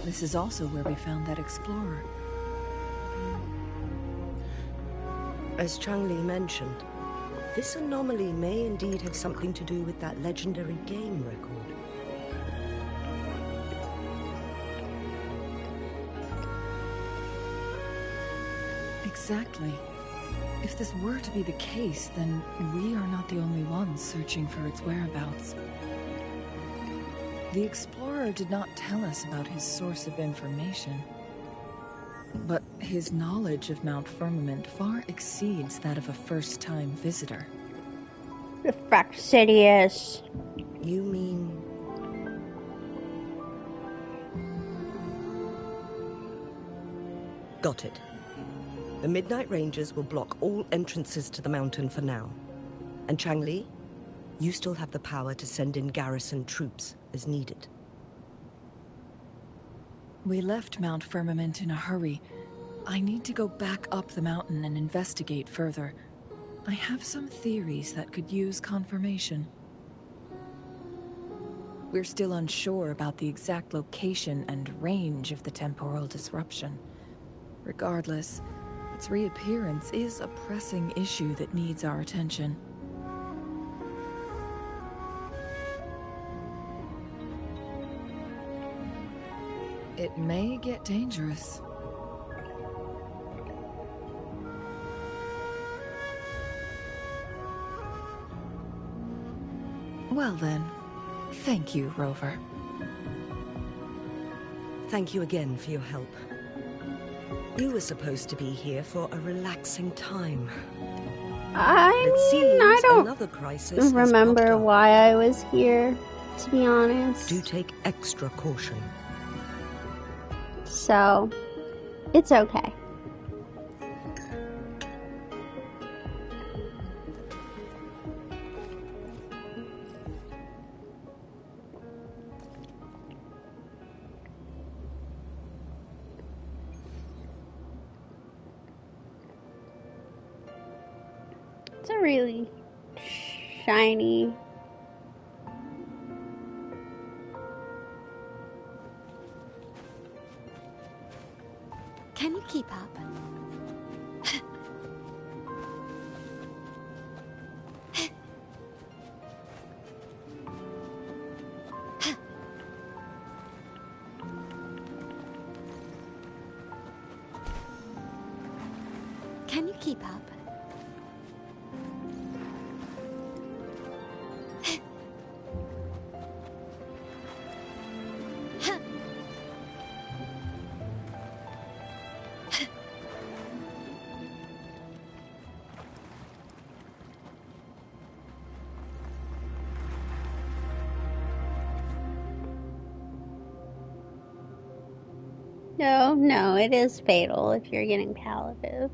This is also where we found that explorer. As Changli mentioned, this anomaly may indeed have something to do with that legendary game record. Exactly. If this were to be the case, then we are not the only ones searching for its whereabouts. The explorer did not tell us about his source of information, but his knowledge of Mount Firmament far exceeds that of a first-time visitor. Fastidious. You mean... Got it. The Midnight Rangers will block all entrances to the mountain for now. And Changli, you still have the power to send in garrison troops as needed. We left Mount Firmament in a hurry. I need to go back up the mountain and investigate further. I have some theories that could use confirmation. We're still unsure about the exact location and range of the temporal disruption. Regardless, its reappearance is a pressing issue that needs our attention. It may get dangerous. Well then, thank you, Rover. Thank you again for your help. You were supposed to be here for a relaxing time. I don't another crisis remember why I was here, to be honest. Do take extra caution. So, it's okay. It's a really shiny you keep up? Can you keep up? No, it is fatal if you're getting palliative.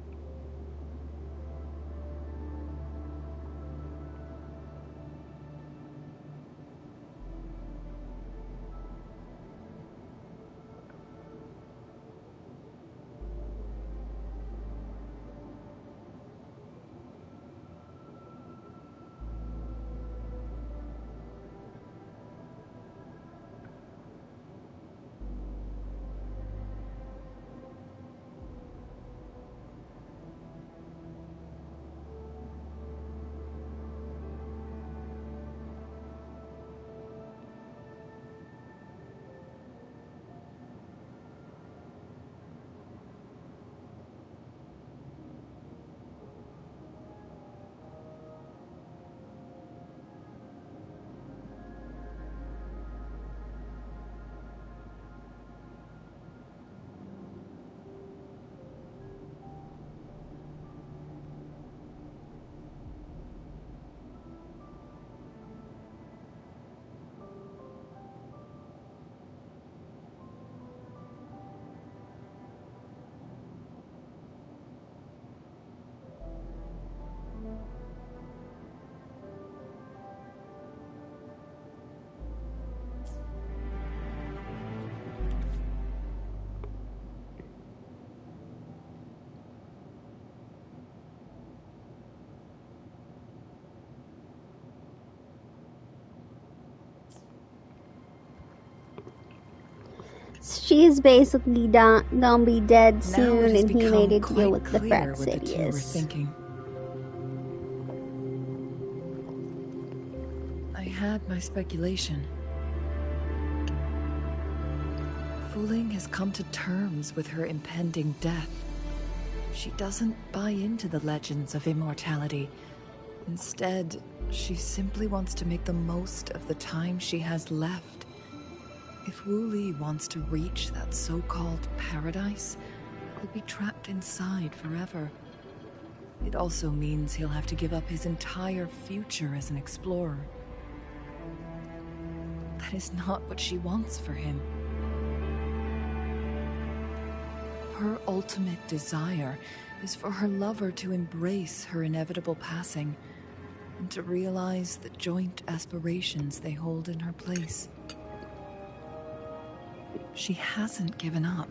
She's basically gonna be dead soon, and he made a deal with the Praxiteus. I had my speculation. Fuling has come to terms with her impending death. She doesn't buy into the legends of immortality. Instead, she simply wants to make the most of the time she has left. If Wu Li wants to reach that so-called paradise, he'll be trapped inside forever. It also means he'll have to give up his entire future as an explorer. That is not what she wants for him. Her ultimate desire is for her lover to embrace her inevitable passing and to realize the joint aspirations they hold in her place. She hasn't given up,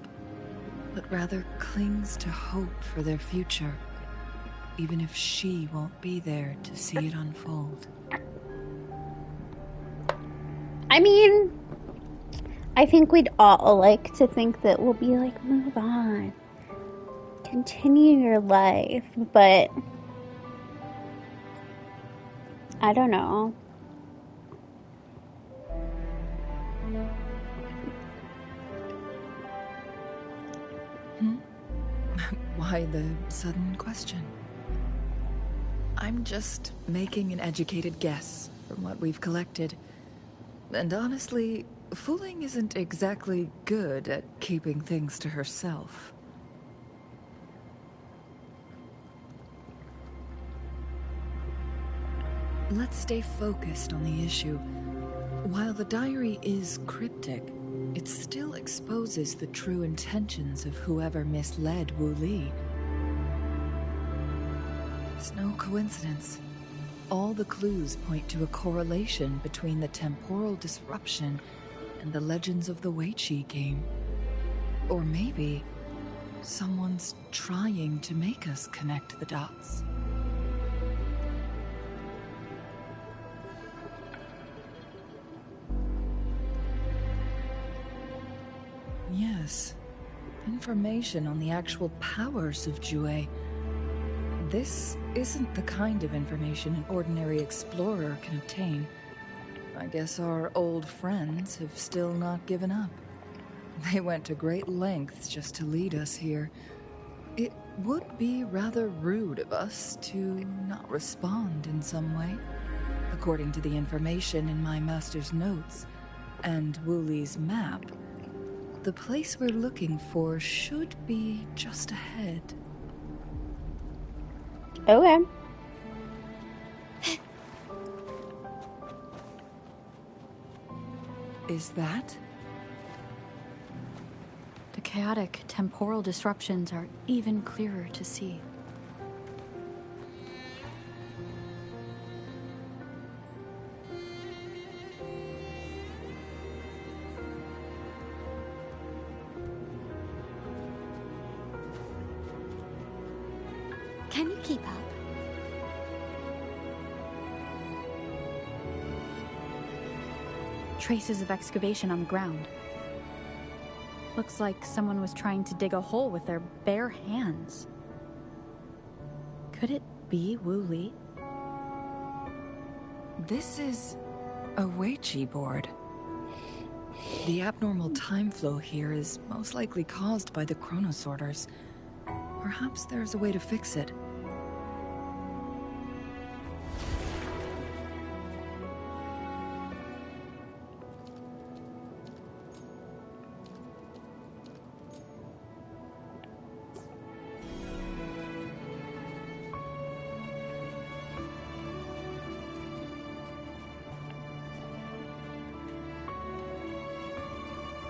but rather clings to hope for their future, even if she won't be there to see it unfold. I mean, I think we'd all like to think that we'll be like, move on, continue your life, but I don't know. Why the sudden question? I'm just making an educated guess from what we've collected. And honestly, Fuling isn't exactly good at keeping things to herself. Let's stay focused on the issue. While the diary is cryptic, it still exposes the true intentions of whoever misled Wu Li. It's no coincidence. All the clues point to a correlation between the temporal disruption and the legends of the Weiqi game. Or maybe someone's trying to make us connect the dots. Yes, information on the actual powers of Jue. This isn't the kind of information an ordinary explorer can obtain. I guess our old friends have still not given up. They went to great lengths just to lead us here. It would be rather rude of us to not respond in some way. According to the information in my master's notes and Wuli's map, the place we're looking for should be just ahead. Okay. Is that? The chaotic temporal disruptions are even clearer to see. Can you keep up? Traces of excavation on the ground. Looks like someone was trying to dig a hole with their bare hands. Could it be Wuli? This is a Weiqi board. The abnormal time flow here is most likely caused by the chronosorters. Perhaps there's a way to fix it.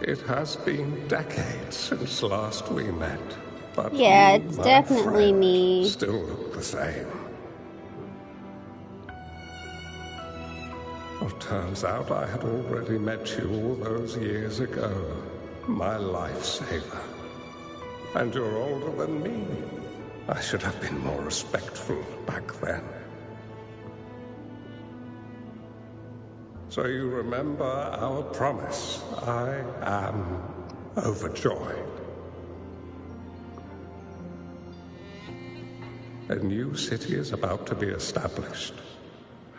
It has been decades since last we met, but yeah, you, it's my definitely friend, me. still look the same. Well, turns out I had already met you all those years ago, my lifesaver. And you're older than me. I should have been more respectful back then. So you remember our promise. I am overjoyed. A new city is about to be established.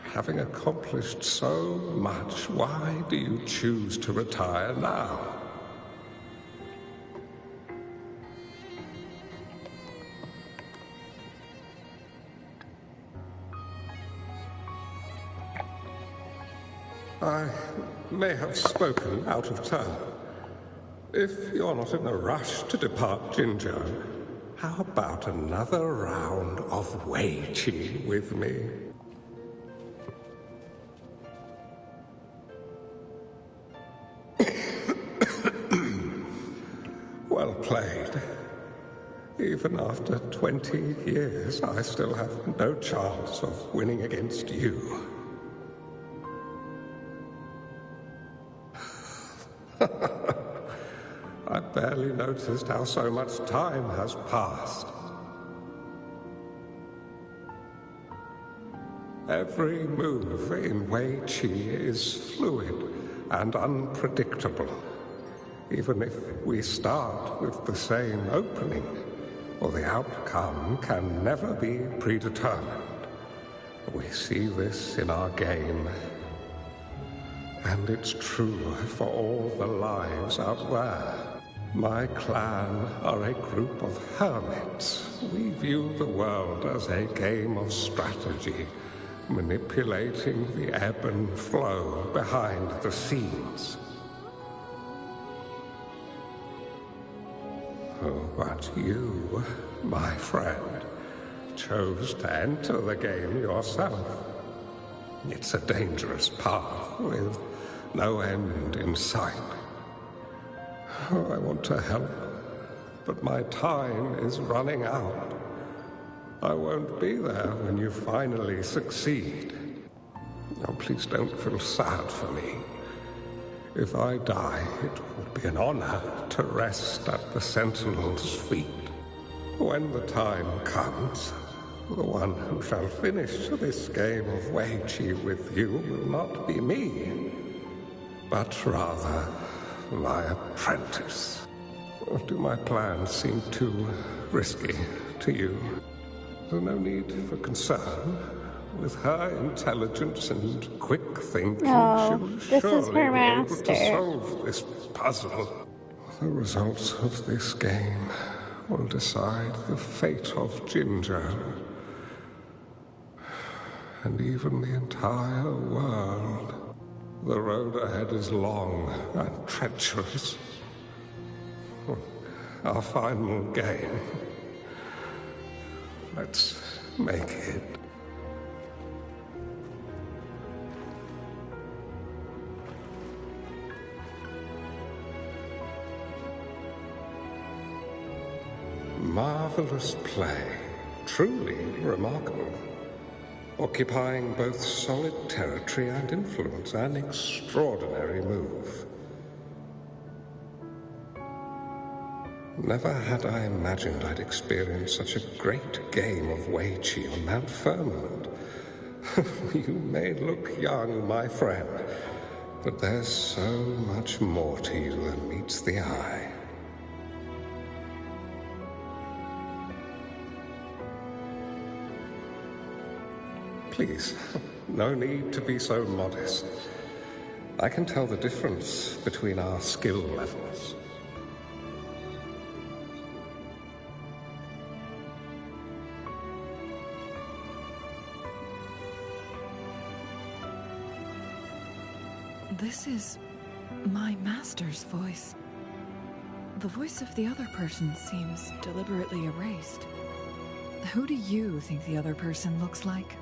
Having accomplished so much, why do you choose to retire now? I may have spoken out of turn. If you're not in a rush to depart Jinzhou, how about another round of Weiqi with me? Well played. Even after 20 years, I still have no chance of winning against you. I barely noticed how so much time has passed. Every move in Weiqi is fluid and unpredictable. Even if we start with the same opening, or the outcome can never be predetermined. We see this in our game. And it's true for all the lives out there. My clan are a group of hermits. We view the world as a game of strategy, manipulating the ebb and flow behind the scenes. Oh, but you, my friend, chose to enter the game yourself. It's a dangerous path with no end in sight. Oh, I want to help, but my time is running out. I won't be there when you finally succeed. Oh, please don't feel sad for me. If I die, it would be an honor to rest at the Sentinel's feet. When the time comes, the one who shall finish this game of Weiqi with you will not be me, but rather my apprentice. Or do my plans seem too risky to you? There's no need for concern. With her intelligence and quick thinking, she'll surely be able to solve this puzzle. The results of this game will decide the fate of Jinzhou. And even the entire world. The road ahead is long and treacherous. Our final game. Let's make it. Marvelous play. Truly remarkable. Occupying both solid territory and influence, an extraordinary move. Never had I imagined I'd experience such a great game of Weiqi on Mount Firmament. You may look young, my friend, but there's so much more to you than meets the eye. Please, no need to be so modest. I can tell the difference between our skill levels. This is my master's voice. The voice of the other person seems deliberately erased. Who do you think the other person looks like?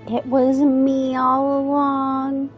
It was me all along.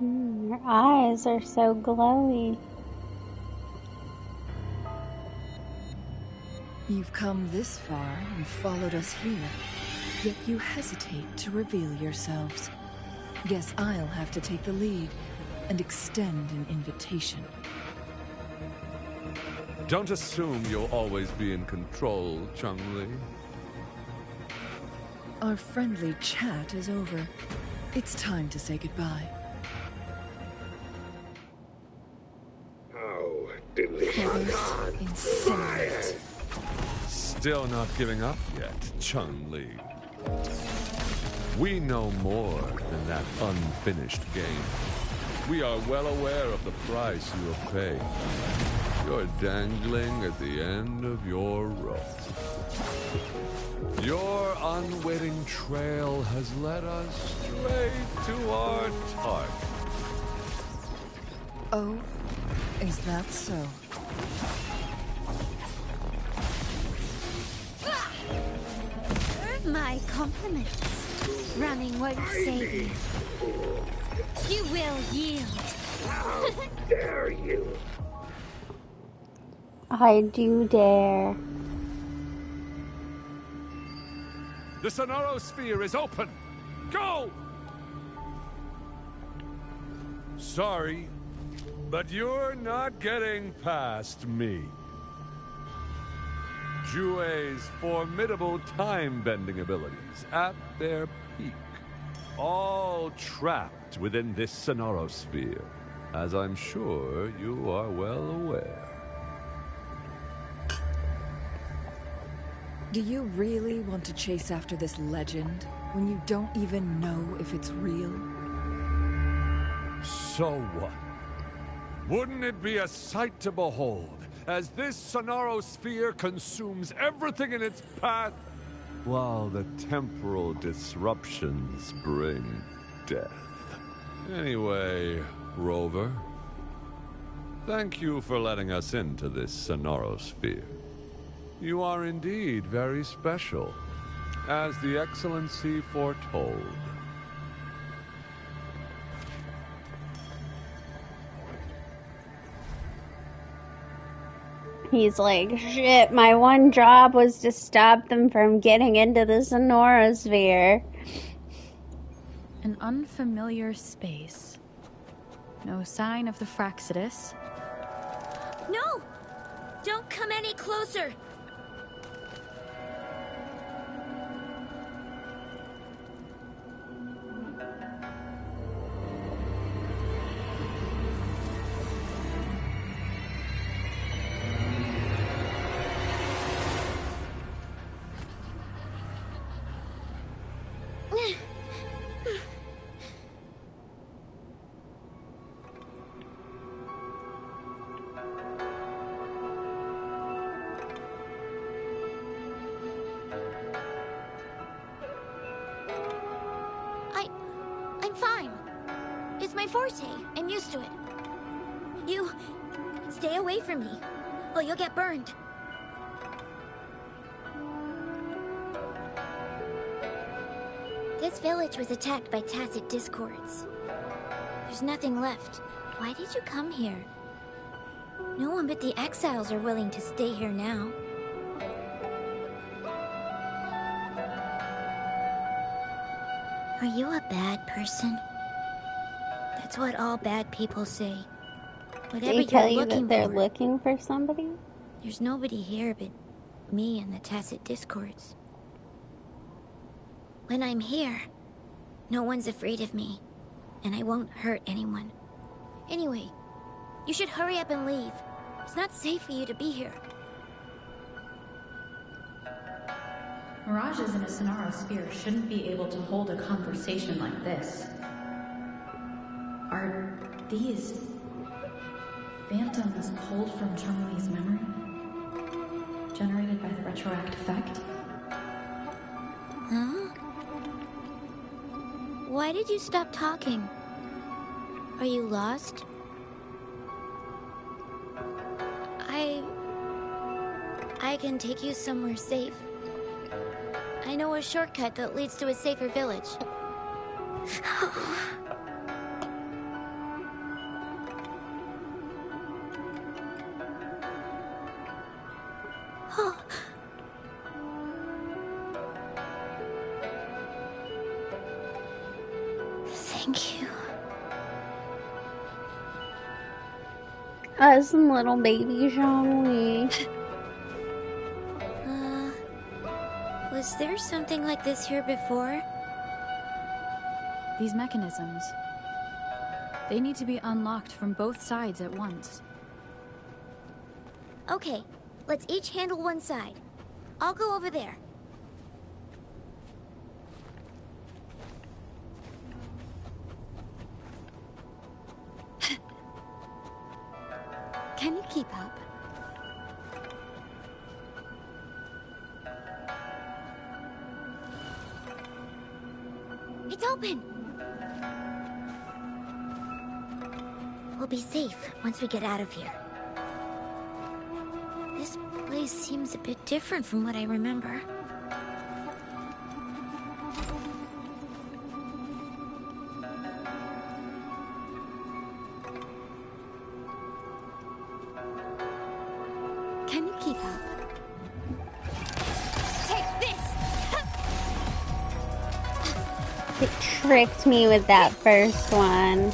Your eyes are so glowy. You've come this far and followed us here, yet you hesitate to reveal yourselves. Guess I'll have to take the lead and extend an invitation. Don't assume you'll always be in control, Changli. Our friendly chat is over. It's time to say goodbye. Oh, delicious. Still not giving up yet, Changli. We know more than that unfinished game. We are well aware of the price you have paid. You're dangling at the end of your rope. Your unwitting trail has led us straight to our target. Oh, is that so? My compliments. Running won't save you. You will yield. How dare you? I do dare. The Sonorosphere is open! Go! Sorry, but you're not getting past me. Jue's formidable time-bending abilities at their peak. All trapped within this Sonorosphere, as I'm sure you are well aware. Do you really want to chase after this legend when you don't even know if it's real? So what? Wouldn't it be a sight to behold as this Sonorosphere consumes everything in its path, while the temporal disruptions bring death. Anyway, Rover, thank you for letting us into this Sonorosphere. You are indeed very special, as the Excellency foretold. He's like, shit, my one job was to stop them from getting into the Sonorosphere. An unfamiliar space. No sign of the Fractsidus. No! Don't come any closer! I'm fine. It's my forte. I'm used to it. You... stay away from me, or you'll get burned. This village was attacked by Tacet Discords. There's nothing left. Why did you come here? No one but the exiles are willing to stay here now. Are you a bad person? That's what all bad people say. Whatever They tell you're you looking that they're for, looking for somebody? there's nobody here but me and the Tacet Discords. When I'm here, no one's afraid of me, and I won't hurt anyone. Anyway, you should hurry up and leave. It's not safe for you to be here. Mirages in a Sonorosphere shouldn't be able to hold a conversation like this. Are these phantoms pulled from Chun-Li's memory? Generated by the retroact effect? Huh? Why did you stop talking? Are you lost? I can take you somewhere safe. I know a shortcut that leads to a safer village. Thank you. Us and little baby Jean-Louis. Was there something like this here before? These mechanisms. They need to be unlocked from both sides at once. Okay, let's each handle one side. I'll go over there. Can you keep up? It's open! We'll be safe once we get out of here. This place seems a bit different from what I remember. Can you keep up? Take this! It tricked me with that first one.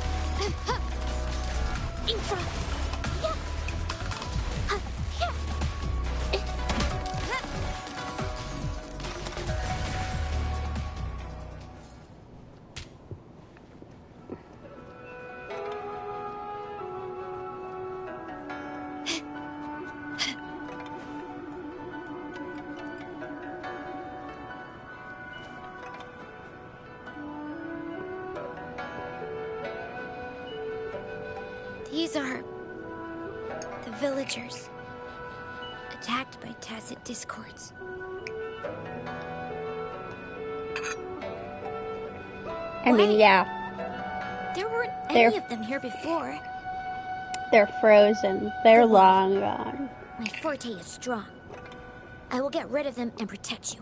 These are the villagers attacked by Tacet Discords. I mean, yeah. There weren't any of them here before. They're frozen. They're long gone. My forte is strong. I will get rid of them and protect you.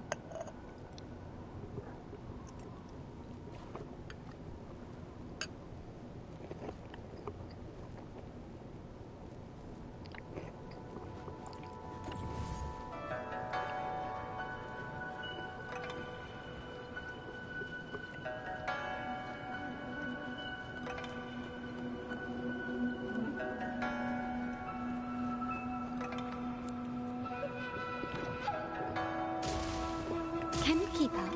Can you keep up?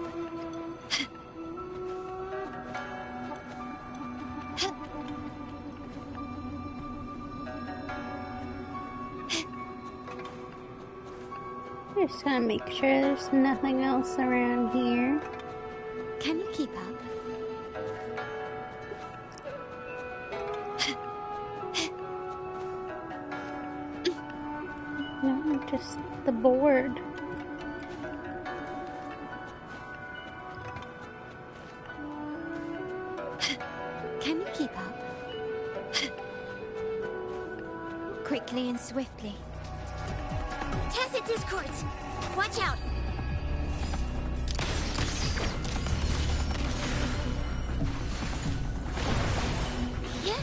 Just gonna make sure there's nothing else around here. Can you keep up? No, just the board. Can you keep up? Quickly and swiftly. Tacit discords! Watch out! Yeah?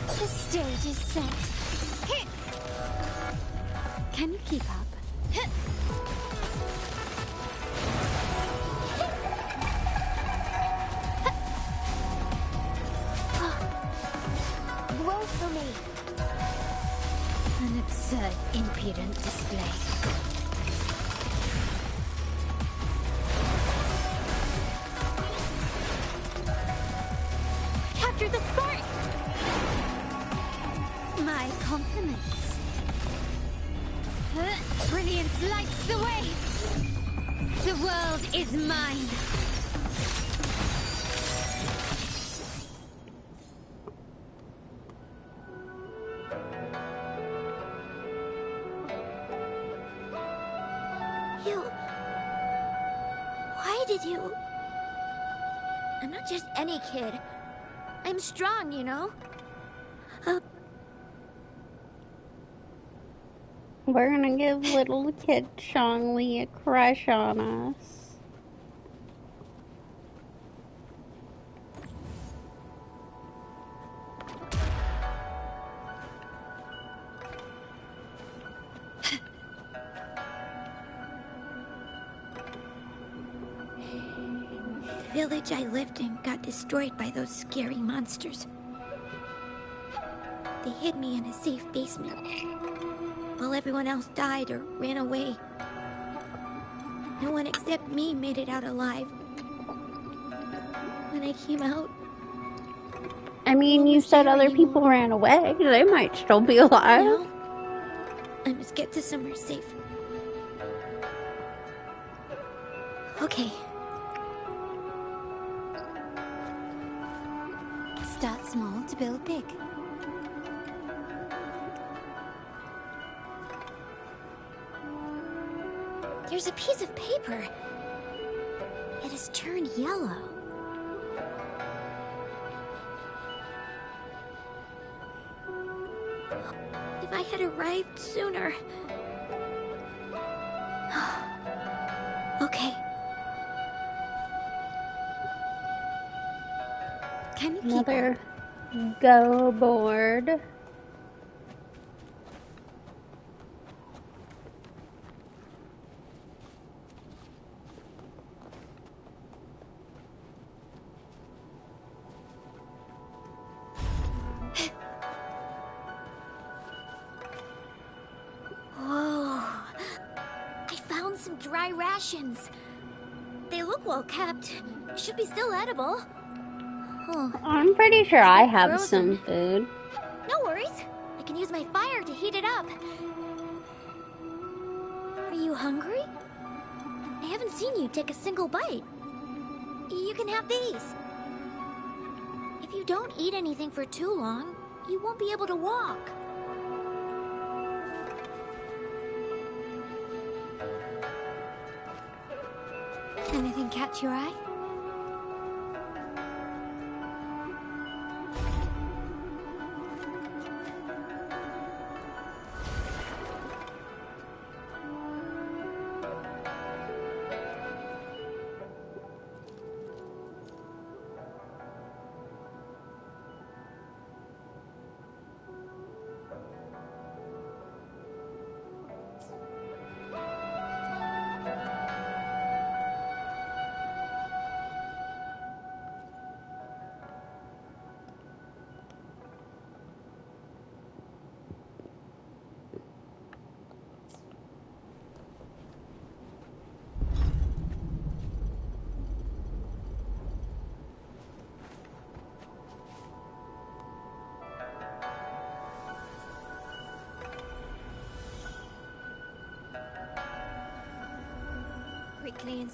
The stage is set. Can you keep up? Roll for me. An absurd, impudent display. Capture the spark! My compliments. Brilliance lights the way. The world is mine. Why did you... I'm not just any kid. I'm strong, you know? We're gonna give little kid Zhongli a crush on us. The village I lived in got destroyed by those scary monsters. They hid me in a safe basement, while everyone else died or ran away. No one except me made it out alive. When I came out... I mean, you said other people ran away. They might still be alive. No. I must get to somewhere safe. Okay. Start small to build big. There's a piece of paper. It has turned yellow. If I had arrived sooner... Okay. Can you keep Another go board. Whoa. I found some dry rations. They look well kept. Should be still edible. Oh, I'm pretty sure I have frozen. some food. No worries. I can use my fire to heat it up. Are you hungry? I haven't seen you take a single bite. You can have these. If you don't eat anything for too long, you won't be able to walk. Anything catch your eye?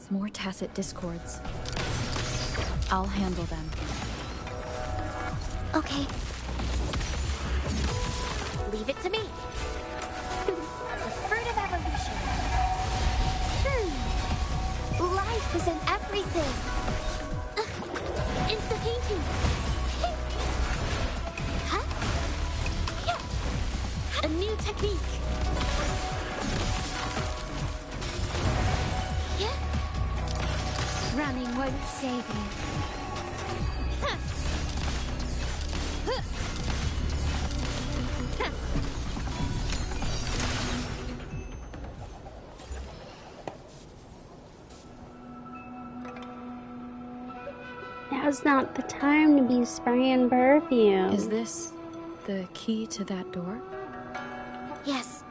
More tacit discords. I'll handle them. Okay. Leave it to me. The fruit of evolution. Life is in everything. It's the painting. Huh? A new technique. Running won't save you. Now's not the time to be spraying perfume. Is this the key to that door? Yes.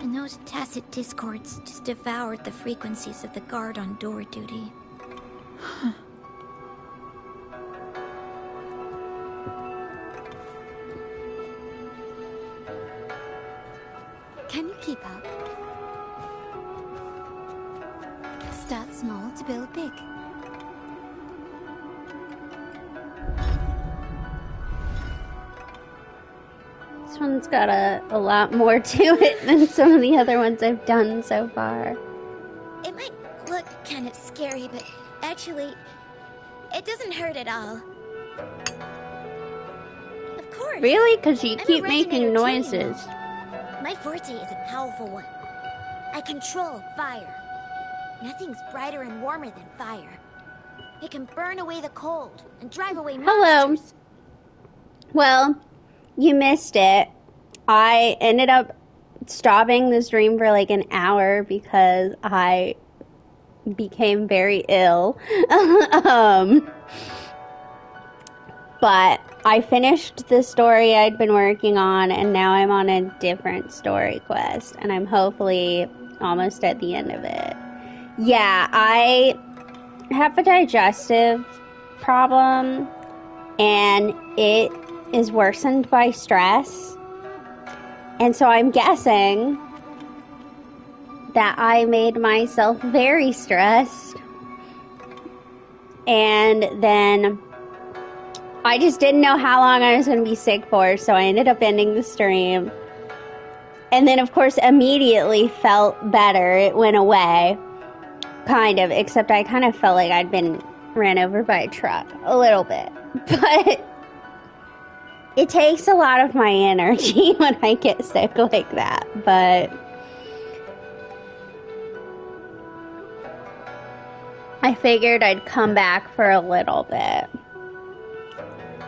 And those tacit discords just devoured the frequencies of the guard on door duty. Huh. Can you keep up? Start small to build big. This one's got a lot more to it than some of the other ones I've done so far. It might look kind of scary, but actually, it doesn't hurt at all. Of course. Really? Because you I'm keep a making resonator too, noises. you know. My forte is a powerful one. I control fire. Nothing's brighter and warmer than fire. It can burn away the cold and drive away monsters. Well, you missed it. I ended up stopping the stream for like an hour because I became very ill. But I finished the story I'd been working on, and now I'm on a different story quest, and I'm hopefully almost at the end of it. Yeah, I have a digestive problem, and it is worsened by stress. And so I'm guessing that I made myself very stressed. And then I just didn't know how long I was going to be sick for, so I ended up ending the stream. And then, of course, immediately felt better. It went away. Kind of, except I kind of felt like I'd been ran over by a truck. A little bit. But it takes a lot of my energy when I get sick like that. But I figured I'd come back for a little bit.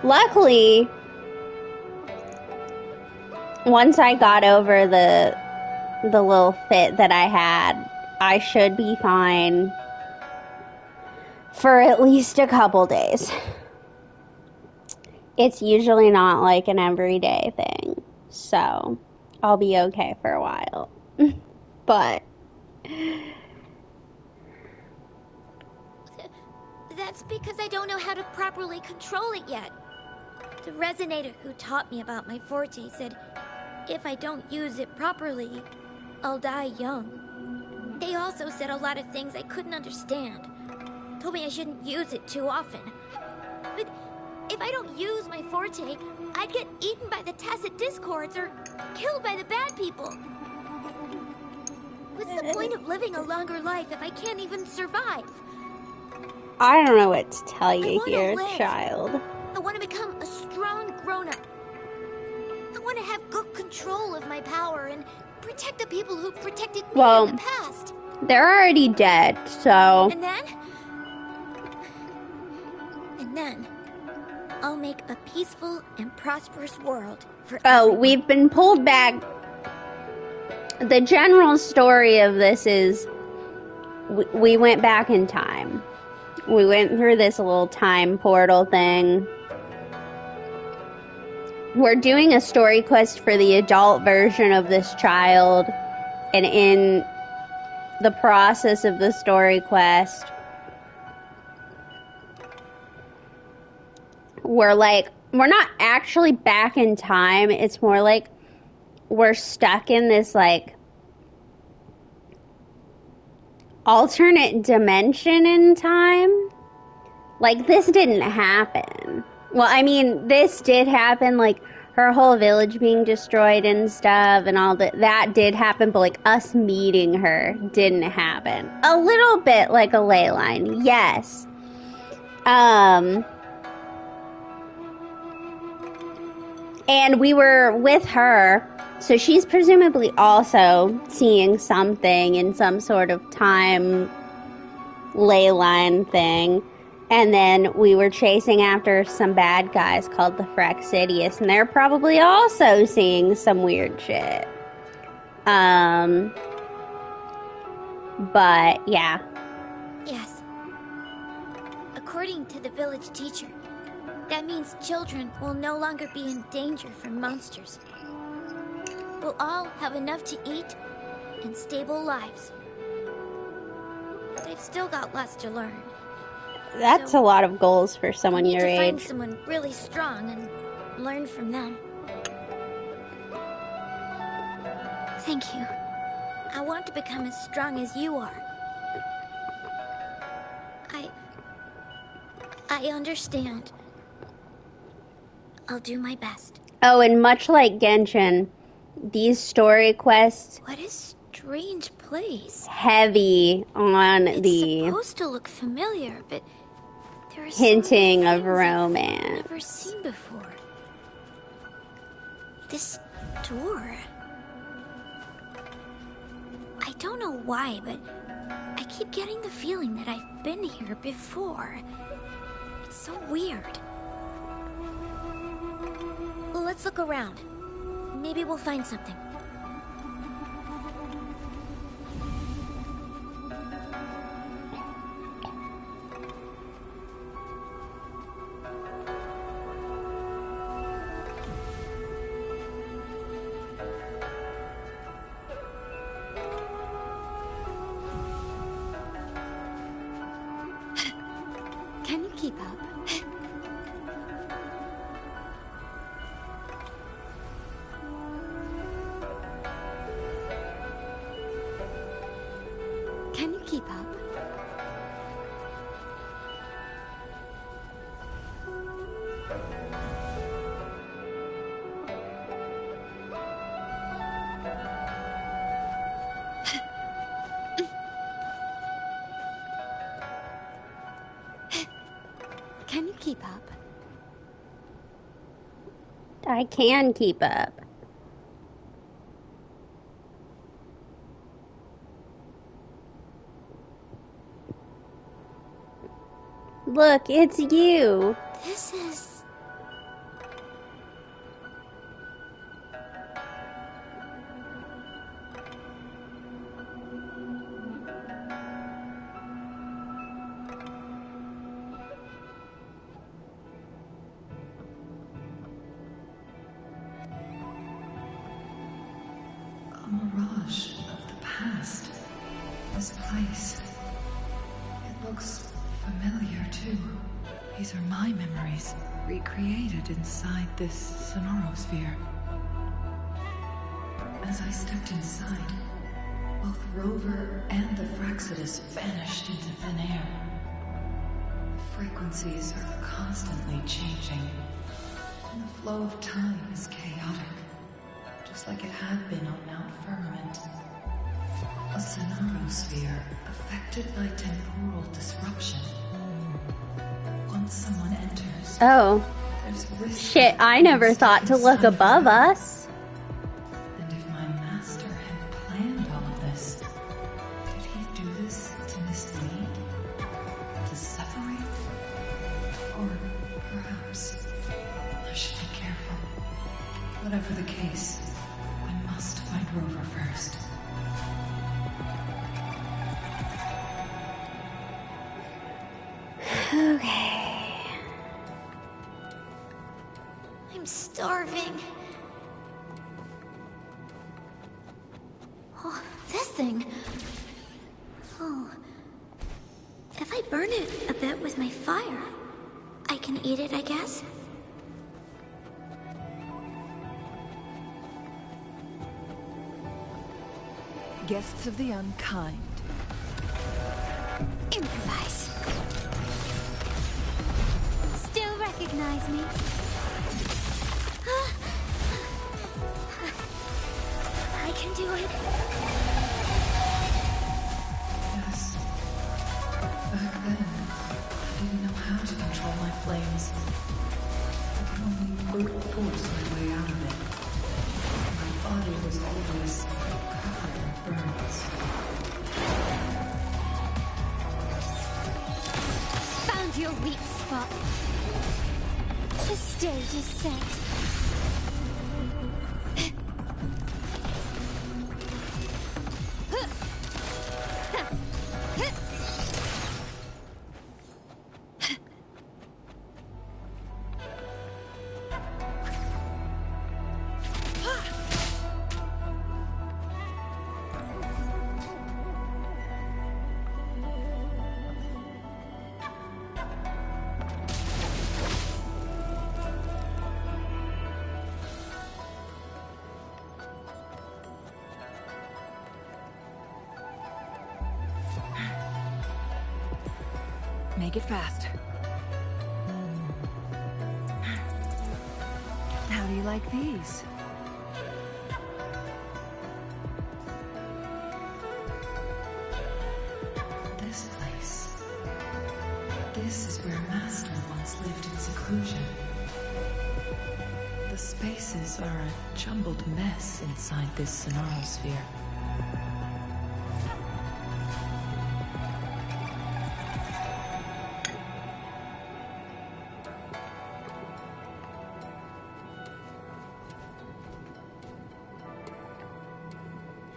Luckily, once I got over the little fit that I had, I should be fine for at least a couple days. It's usually not like an everyday thing, so I'll be okay for a while. But that's because I don't know how to properly control it yet. The resonator who taught me about my forte said if I don't use it properly, I'll die young. They also said a lot of things I couldn't understand. Told me I shouldn't use it too often. But if I don't use my forte, I'd get eaten by the tacit discords or killed by the bad people. What's the point of living a longer life if I can't even survive? I don't know what to tell you here, child. I want to become a strong grown-up. I want to have good control of my power and protect the people who protected me in the past. They're already dead, so... And then, I'll make a peaceful and prosperous world for everyone. We've been pulled back. The general story of this is we went back in time. We went through this little time portal thing. We're doing a story quest for the adult version of this child, and in the process of the story quest, we're not actually back in time. It's more like we're stuck in this alternate dimension in time. This didn't happen. Well, I mean, this did happen, her whole village being destroyed and stuff and all that did happen, but us meeting her didn't happen. A little bit like a ley line, yes. And we were with her, so she's presumably also seeing something in some sort of time ley line thing. And then we were chasing after some bad guys called the Fraxidius, and they're probably also seeing some weird shit. But, yeah. Yes. According to the village teacher, that means children will no longer be in danger from monsters. We'll all have enough to eat and stable lives. But I've still got lots to learn. That's a lot of goals for someone your age. I need to find someone really strong and learn from them. Thank you. I want to become as strong as you are. I understand. I'll do my best. Oh, and much like Genshin, these story quests... What a strange place. Heavy on It's supposed to look familiar, but... there are hinting of romance. I've never seen before. This door. I don't know why, but I keep getting the feeling that I've been here before. It's so weird. Well, let's look around. Maybe we'll find something. Can you keep up? Can you keep up? Can you keep up? I can keep up. Look, it's you. This is... A mirage of the past. This place. It looks familiar too. These are my memories, recreated inside this Sonorosphere. As I stepped inside, both Rover and the Fraxidus vanished into thin air. Frequencies are constantly changing, and the flow of time is chaotic, just like it had been on Mount Firmament. A Sonorosphere affected by temporal disruption. Once someone enters, Oh. there's risk. Shit, I never thought to look above us. And if my master had planned all of this, did he do this to mislead? To separate? Or perhaps I should be careful. Whatever the case, I must find Rover first. Okay. I'm starving. Oh, this thing. Oh. If I burn it a bit with my fire, I can eat it, I guess? Guests of the unkind. Improvise. Still recognize me? I can do it. Yes. Back then, I didn't know how to control my flames. I could only brute force my way out of it. My body was always covered in burns. Found your weak spot. The stage is set. Make it fast. How do you like these? This place. This is where Master once lived in seclusion. The spaces are a jumbled mess inside this Sonaro sphere.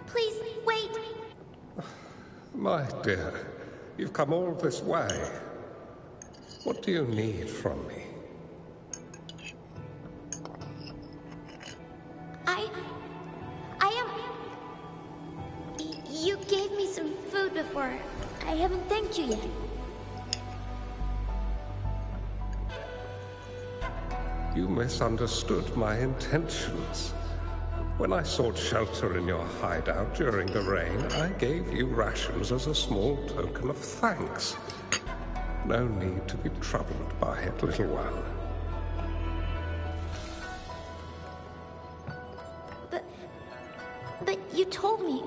Please, wait. My dear, you've come all this way. What do you need from me? You gave me some food before. I haven't thanked you yet. You misunderstood my intentions. When I sought shelter in your hideout during the rain, I gave you rations as a small token of thanks. No need to be troubled by it, little one. But you told me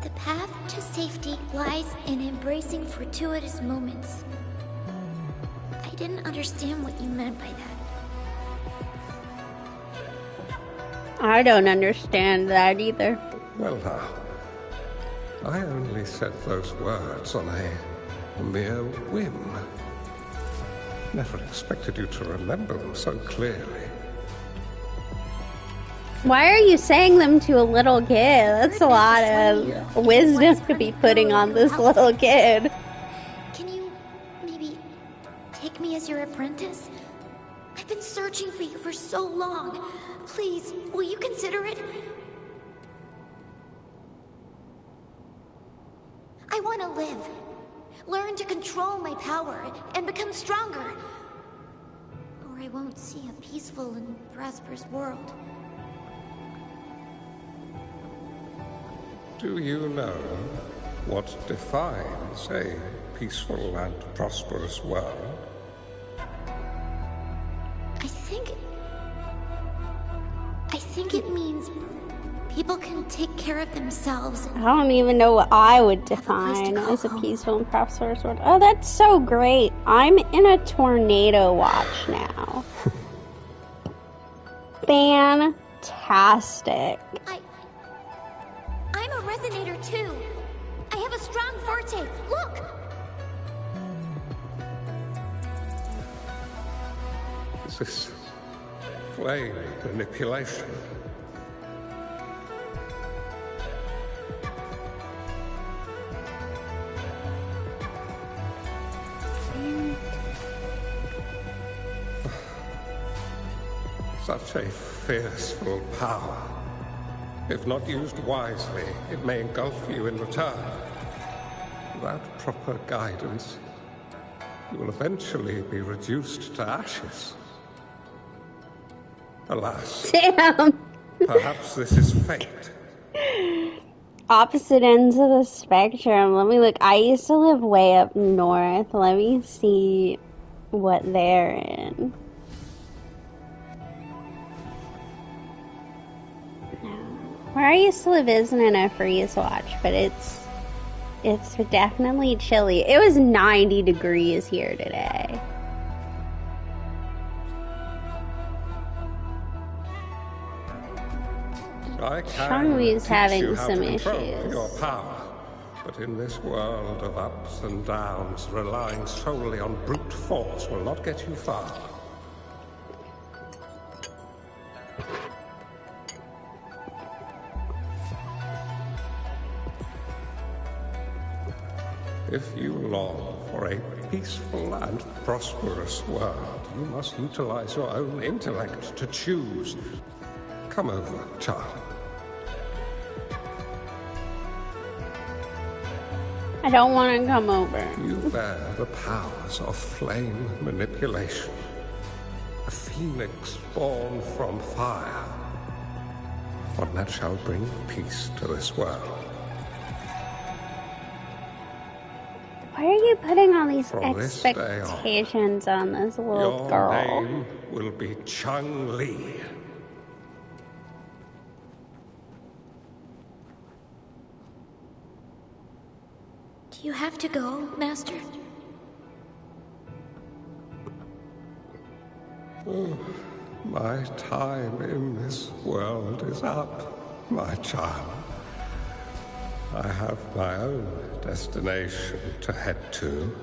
the path to safety lies in embracing fortuitous moments. I didn't understand what you meant by that. I don't understand that either. Well now, I only said those words on a mere whim. Never expected you to remember them so clearly. Why are you saying them to a little kid? That's a lot of wisdom to be putting on this little kid. Can you maybe take me as your apprentice? I've been searching for you for so long. Please, will you consider it? I want to live. Learn to control my power and become stronger. Or I won't see a peaceful and prosperous world. Do you know what defines a peaceful and prosperous world? I think it means people can take care of themselves. I don't even know what I would define as a peaceful and prosperous world. Oh, that's so great. I'm in a tornado watch now. Fantastic. I'm a resonator too. I have a strong forte. Look! Is this flame manipulation? Such a fearful power. If not used wisely, it may engulf you in return. Without proper guidance, you will eventually be reduced to ashes. Alas. Damn. Perhaps this is fate. Opposite ends of the spectrum. Let me look. I used to live way up north. Let me see what they're in. Where I used to live isn't in a freeze watch, but it's definitely chilly. It was 90 degrees here today. I Shangwi's having some issues. Your issues. power, but in this world of ups and downs, relying solely on brute force will not get you far. If you long for a peaceful and prosperous world, you must utilize your own intellect to choose. Come over, child. I don't want to come over. You bear the powers of flame manipulation. A phoenix born from fire. One that shall bring peace to this world. Why are you putting all these From this day expectations on this little Your girl? name will be Chang-Li. Do you have to go, Master? Oh, my time in this world is up, my child. I have my own destination to head to.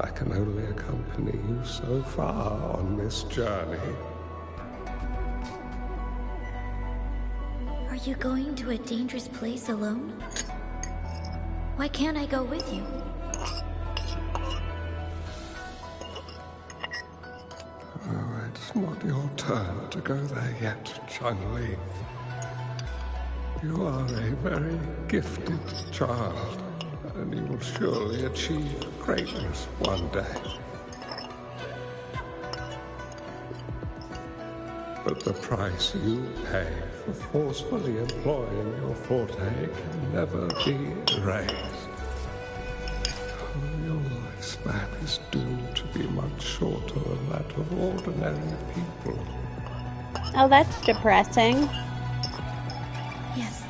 I can only accompany you so far on this journey. Are you going to a dangerous place alone? Why can't I go with you? Oh, it's not your turn to go there yet, Chang-Li. You are a very gifted child, and you will surely achieve greatness one day. But the price you pay for forcefully employing your forte can never be erased. Your lifespan is doomed to be much shorter than that of ordinary people. Oh, that's depressing. Yes,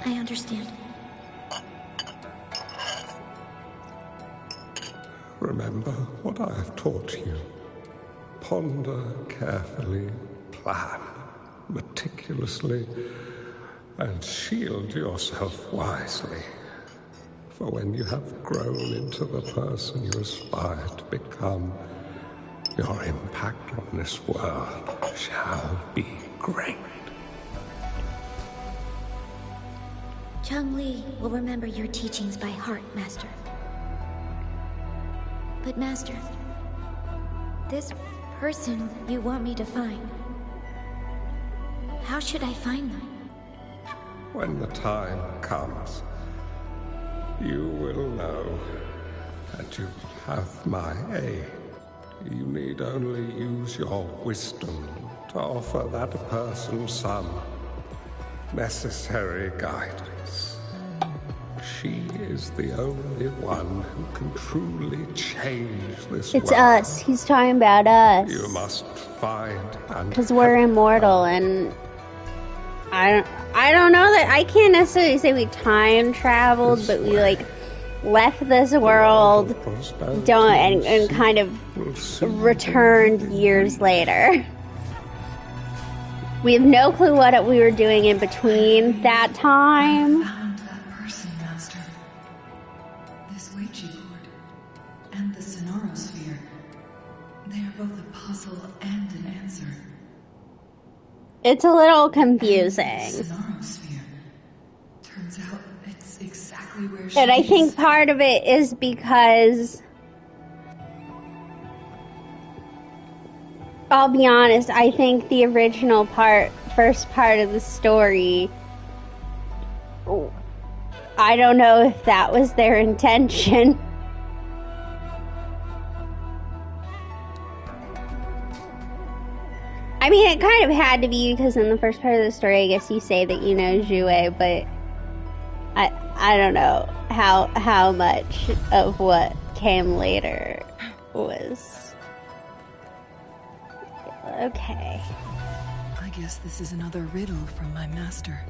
I understand. Remember what I have taught you. Ponder carefully, plan meticulously, and shield yourself wisely. For when you have grown into the person you aspire to become, your impact on this world shall be great. Chang-Li will remember your teachings by heart, Master. But Master, this person you want me to find, how should I find them? When the time comes, you will know, and you have my aid. You need only use your wisdom to offer that person some necessary guidance. She is the only one who can truly change this world. It's us. He's talking about us. You must find and... Because we're immortal and I don't know that I can't necessarily say we time traveled, but we like left this world, and kind of returned years later. We have no clue what we were doing in between that time. I found that person, Master. This Ouija board and the Sonorosphere. They are both a puzzle and an answer. It's a little confusing. Sonorosphere. Turns out it's exactly where she And I think is. part of it is because, I'll be honest, I think the original first part of the story, I don't know if that was their intention. I mean, it kind of had to be, because in the first part of the story, I guess you say that you know Jouer, but I don't know how much of what came later was okay. I guess this is another riddle from my master.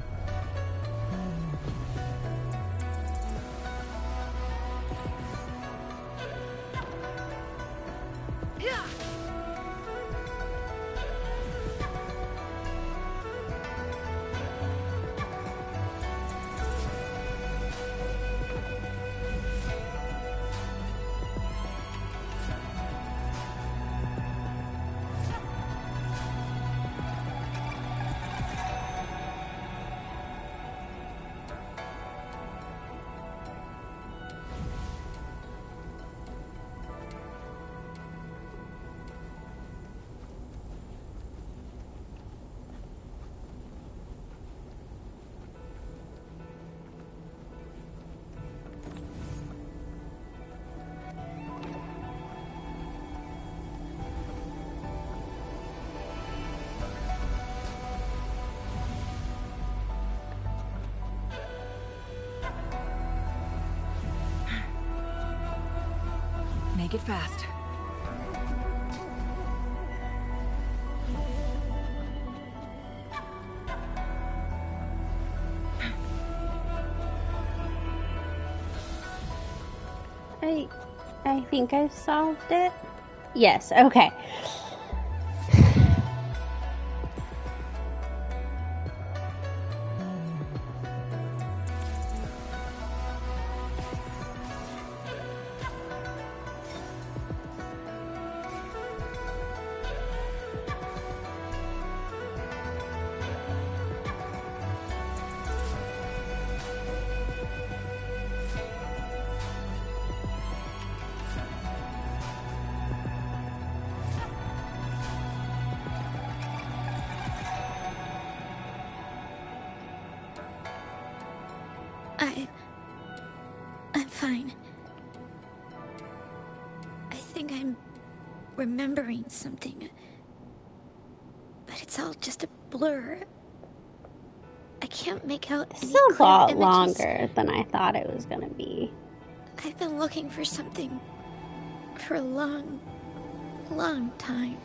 Make it fast. I think I've solved it. Yes, okay. I'm fine. I think I'm remembering something. But it's all just a blur. I can't make out any It's a clear lot images. longer than I thought it was gonna be. I've been looking for something for a long, long time.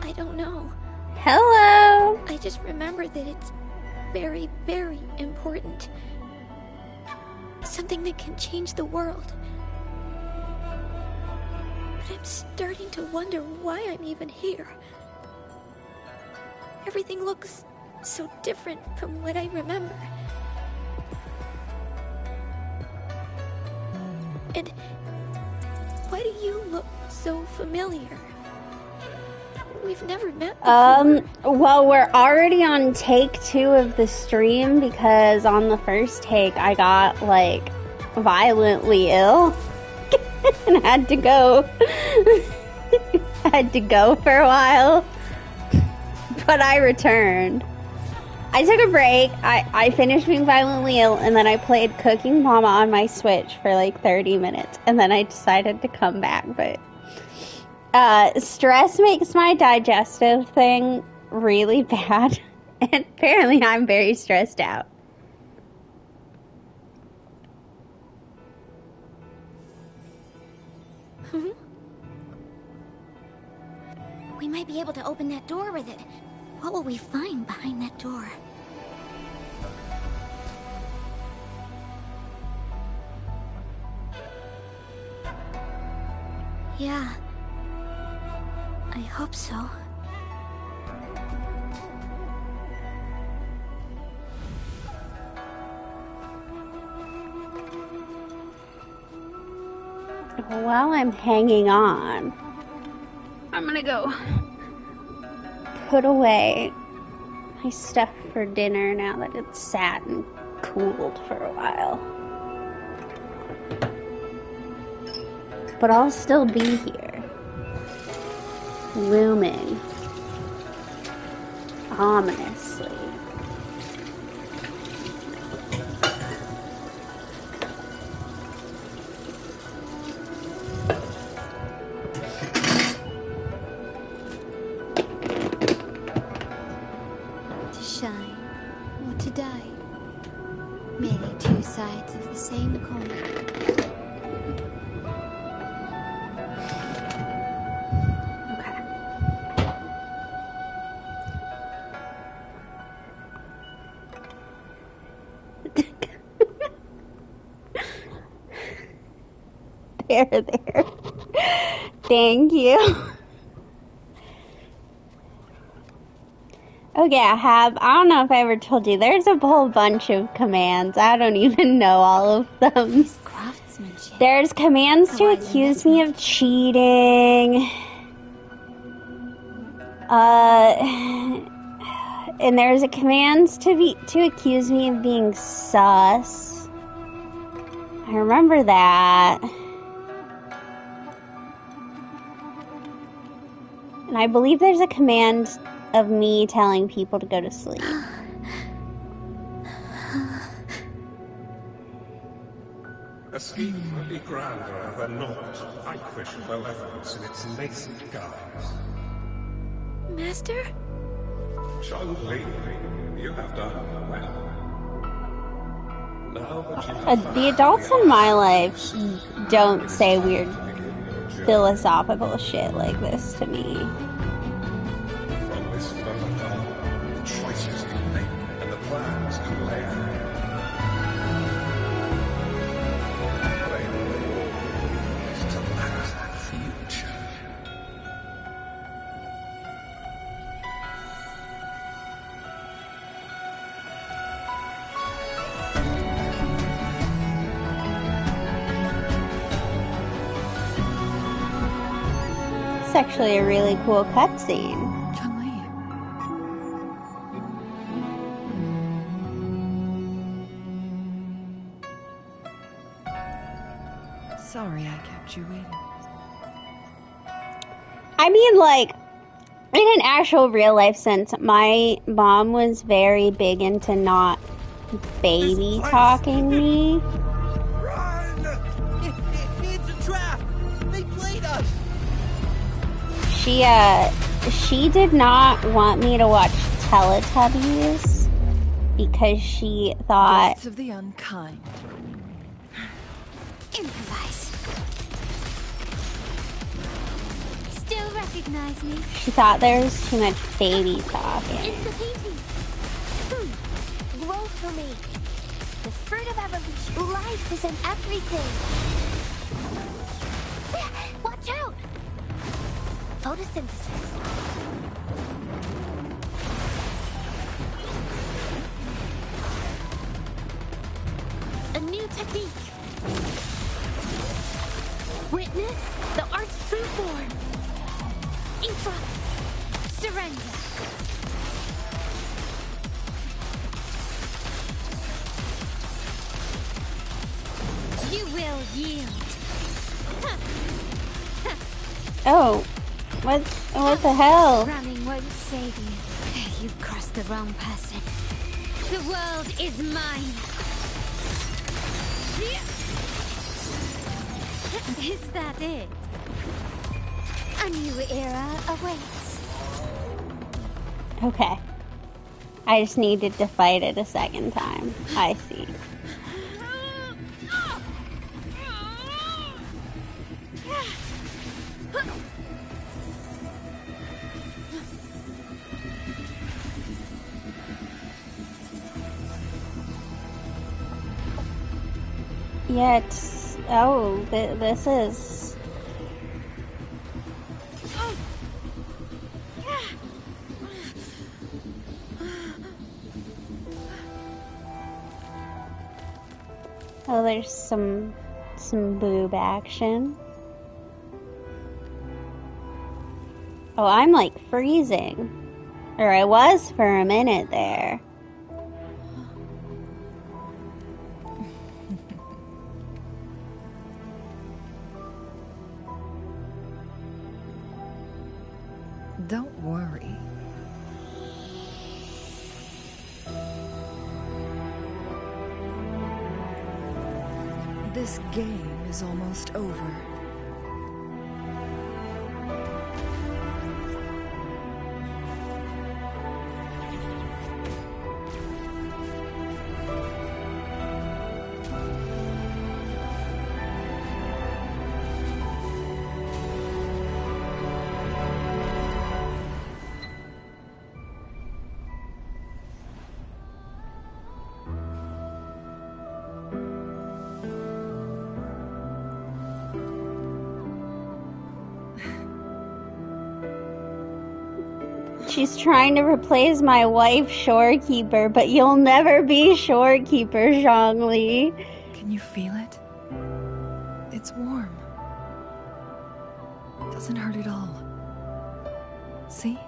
I don't know. Hello! I just remember that it's very, very important. Something that can change the world. But I'm starting to wonder why I'm even here. Everything looks so different from what I remember. And why do you look so familiar? We've never met before. Well, we're already on take 2 of the stream because on the first take I got, like, violently ill and had to go. Had to go for a while. But I returned. I took a break. I finished being violently ill, and then I played Cooking Mama on my Switch for like 30 minutes, and then I decided to come back, but stress makes my digestive thing really bad, and apparently I'm very stressed out. We might be able to open that door with it. What will we find behind that door? Yeah. I hope so. While I'm hanging on, I'm gonna go put away my stuff for dinner now that it's sat and cooled for a while. But I'll still be here, looming ominously. To shine or to die, merely two sides of the same coin. There. Thank you. Okay, I don't know if I ever told you, there's a whole bunch of commands. I don't even know all of them. Craftsmanship. There's commands to accuse me of cheating. And there's a commands to accuse me of being sus. I remember that. And I believe there's a command of me telling people to go to sleep. A scheme would be grander than not to vanquish malevolence in its nascent guise. Master? Chun-Li, you have done well. Now that you have The adults in my life don't say weird philosophical shit like this to me. From this moment on, the choices you make and the plans you lay out. They will always to that future. It's actually a really cool cutscene. Sorry I kept you waiting. I mean, like, in an actual real life sense, my mom was very big into not baby talking me. It's a trap! They played us! She did not want me to watch Teletubbies because she thought... Gifts of the unkind. Improvise. Still recognize me? She thought there was too much baby talking. It's the painting. Grow for me. The fruit of evolution. Life is in everything. Watch out! Photosynthesis. A new technique. Witness the art's true form. Erupt. Surrender. You will yield. Oh, what the hell? Running won't save you. You've crossed the wrong person. The world is mine. Is that it? A new era awaits. Okay. I just needed to fight it a second time. I see. Yeah, it's... Oh, this is... Oh, there's some boob action. Oh, I'm like freezing. Or I was for a minute there. Don't worry. This game is almost over. She's trying to replace my wife, Shorekeeper, but you'll never be Shorekeeper, Zhongli. Can you feel it? It's warm. Doesn't hurt at all. See?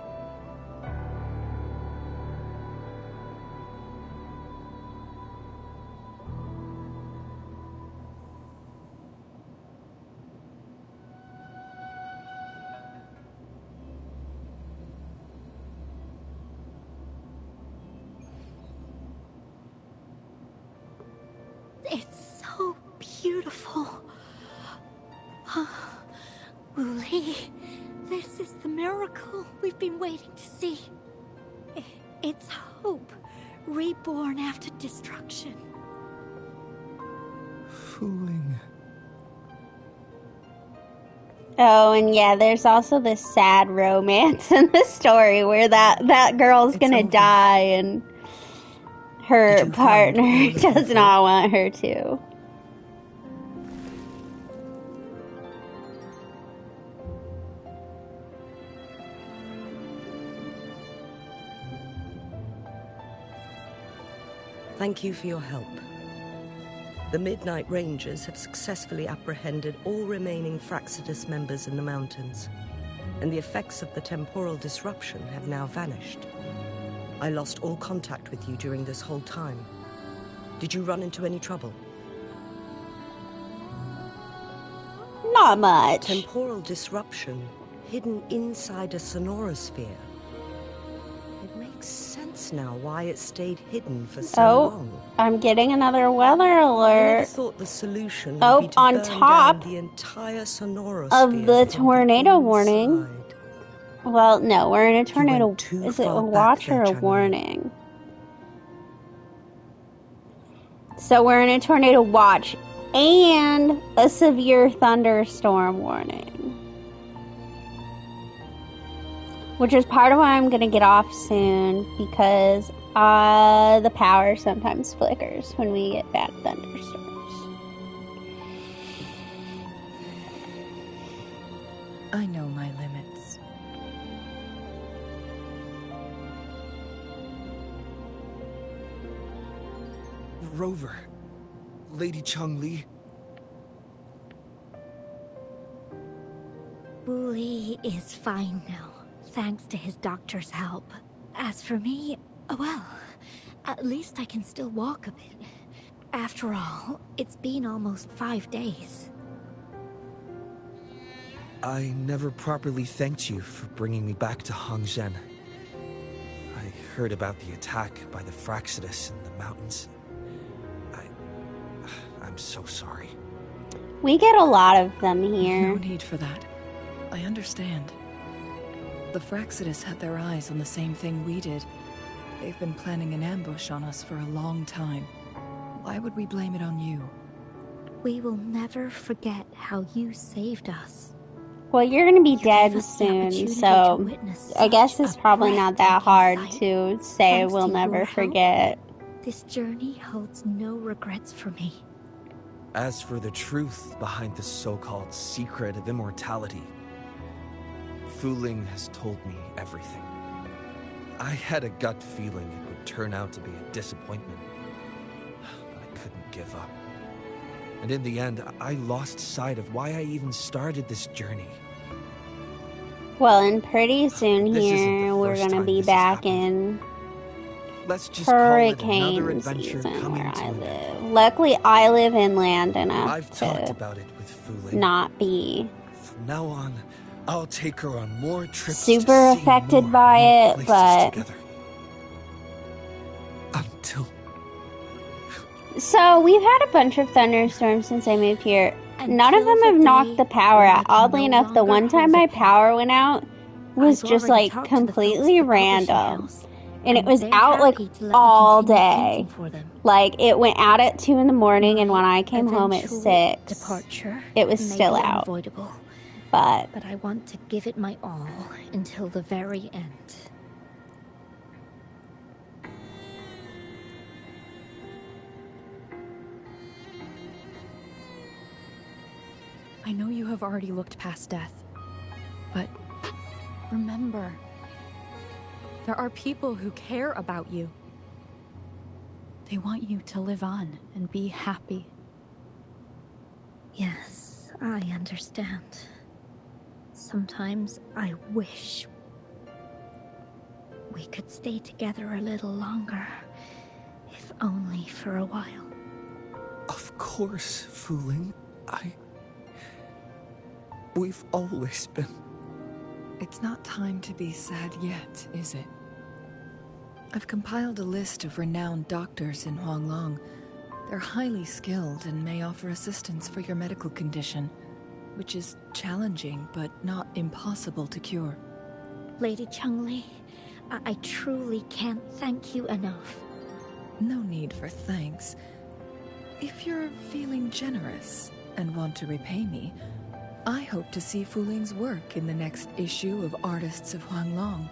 It's so beautiful. Wu Li, this is the miracle we've been waiting to see. It's hope, reborn after destruction. Fooling. Oh, and yeah, there's also this sad romance in the story where that girl's gonna die and her partner does not want her to. Thank you for your help. The Midnight Rangers have successfully apprehended all remaining Fraxidus members in the mountains, and the effects of the temporal disruption have now vanished. I lost all contact with you during this whole time. Did you run into any trouble? Not much. Temporal disruption hidden inside a sonorosphere. It makes sense now why it stayed hidden for so long. I'm getting another weather alert. I never thought the solution would be to on burn top down the entire sonorosphere of the tornado inside. warning. Well, no, we're in a tornado. Is it a watch or a warning? So we're in a tornado watch and a severe thunderstorm warning. Which is part of why I'm going to get off soon, because the power sometimes flickers when we get bad thunderstorms. I know my limits. Rover. Lady Zhongli. Wu Li is fine now, thanks to his doctor's help. As for me, well, at least I can still walk a bit. After all, it's been almost 5 days. I never properly thanked you for bringing me back to Hongzhen. I heard about the attack by the Fraxidus in the mountains. I'm so sorry. We get a lot of them here. No need for that. I understand. The Fraxidus had their eyes on the same thing we did. They've been planning an ambush on us for a long time. Why would we blame it on you? We will never forget how you saved us. Well, you're going to be dead soon, so I guess it's probably not that hard to say we'll never forget. This journey holds no regrets for me. As for the truth behind the so-called secret of immortality, Fu Ling has told me everything. I had a gut feeling it would turn out to be a disappointment, but I couldn't give up. And in the end, I lost sight of why I even started this journey. Well, and pretty soon This isn't here, the we're first gonna time be this has back happened. in Let's just call it another hurricane adventure season coming where to I an end. live. Luckily, I live inland enough I've talked to about it with Fu Ling. not be From now on, I'll take her on more trips super to see affected more by new it, places but together. Until so we've had a bunch of thunderstorms since I moved here. None of Until them the have day knocked the power when I out. can Oddly no enough, the longer one time hold a my pen. power went out was I've just already like talked to the folks completely at the publishing random. house, And it was they're out like happy to let me all continue day. painting for them. Like it went out at 2 in the morning, and My when I came home at eventual 6, departure it was may still be out. unavoidable, But I want to give it my all until the very end. I know you have already looked past death, but remember, there are people who care about you. They want you to live on and be happy. Yes, I understand. Sometimes I wish we could stay together a little longer, if only for a while. Of course, Fu Ling. We've always been. It's not time to be sad yet, is it? I've compiled a list of renowned doctors in Huanglong. They're highly skilled and may offer assistance for your medical condition, which is challenging but not impossible to cure. Lady Changli, I truly can't thank you enough. No need for thanks. If you're feeling generous and want to repay me, I hope to see Fu Ling's work in the next issue of Artists of Huanglong.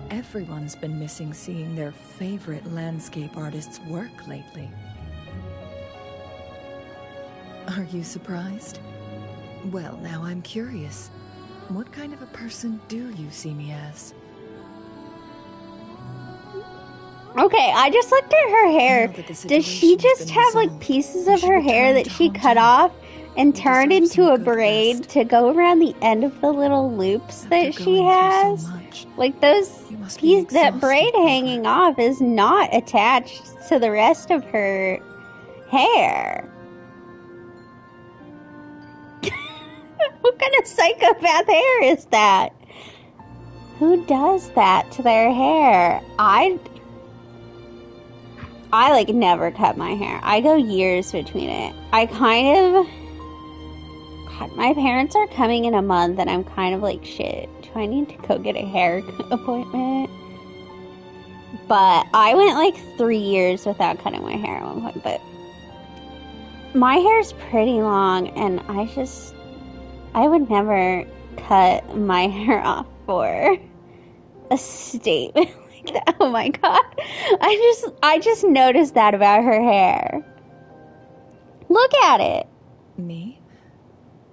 Everyone's been missing seeing their favorite landscape artist's work lately. Are you surprised? Well, now I'm curious. What kind of a person do you see me as? okay, I just looked at her hair. Now that the Does she situation's just been have like resolved, pieces you of should her hair return that to she cut Hongzhen. off and You turned deserve into some a good braid rest. to go around the end of the little loops that After she going through so has? much, Like those you must be pieces, that braid exhausted, hanging off is not attached to the rest of her hair. What kind of psychopath hair is that? Who does that to their hair? I like never cut my hair. I go years between it. I kind of... God, my parents are coming in a month and I'm kind of like, shit, do I need to go get a hair appointment? But I went like 3 years without cutting my hair at one point. But my hair's pretty long and I would never cut my hair off for a statement like that. Oh my god. I just noticed that about her hair. Look at it. Me?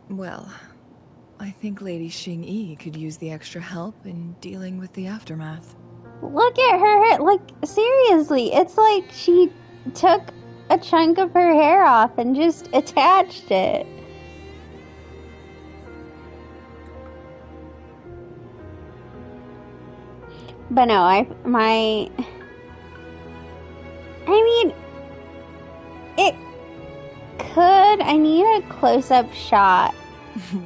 Well, I think Lady Xing-Yi could use the extra help in dealing with the aftermath. Look at her hair. Like, seriously, it's like she took a chunk of her hair off and just attached it. But no, I mean, it could. I need a close-up shot.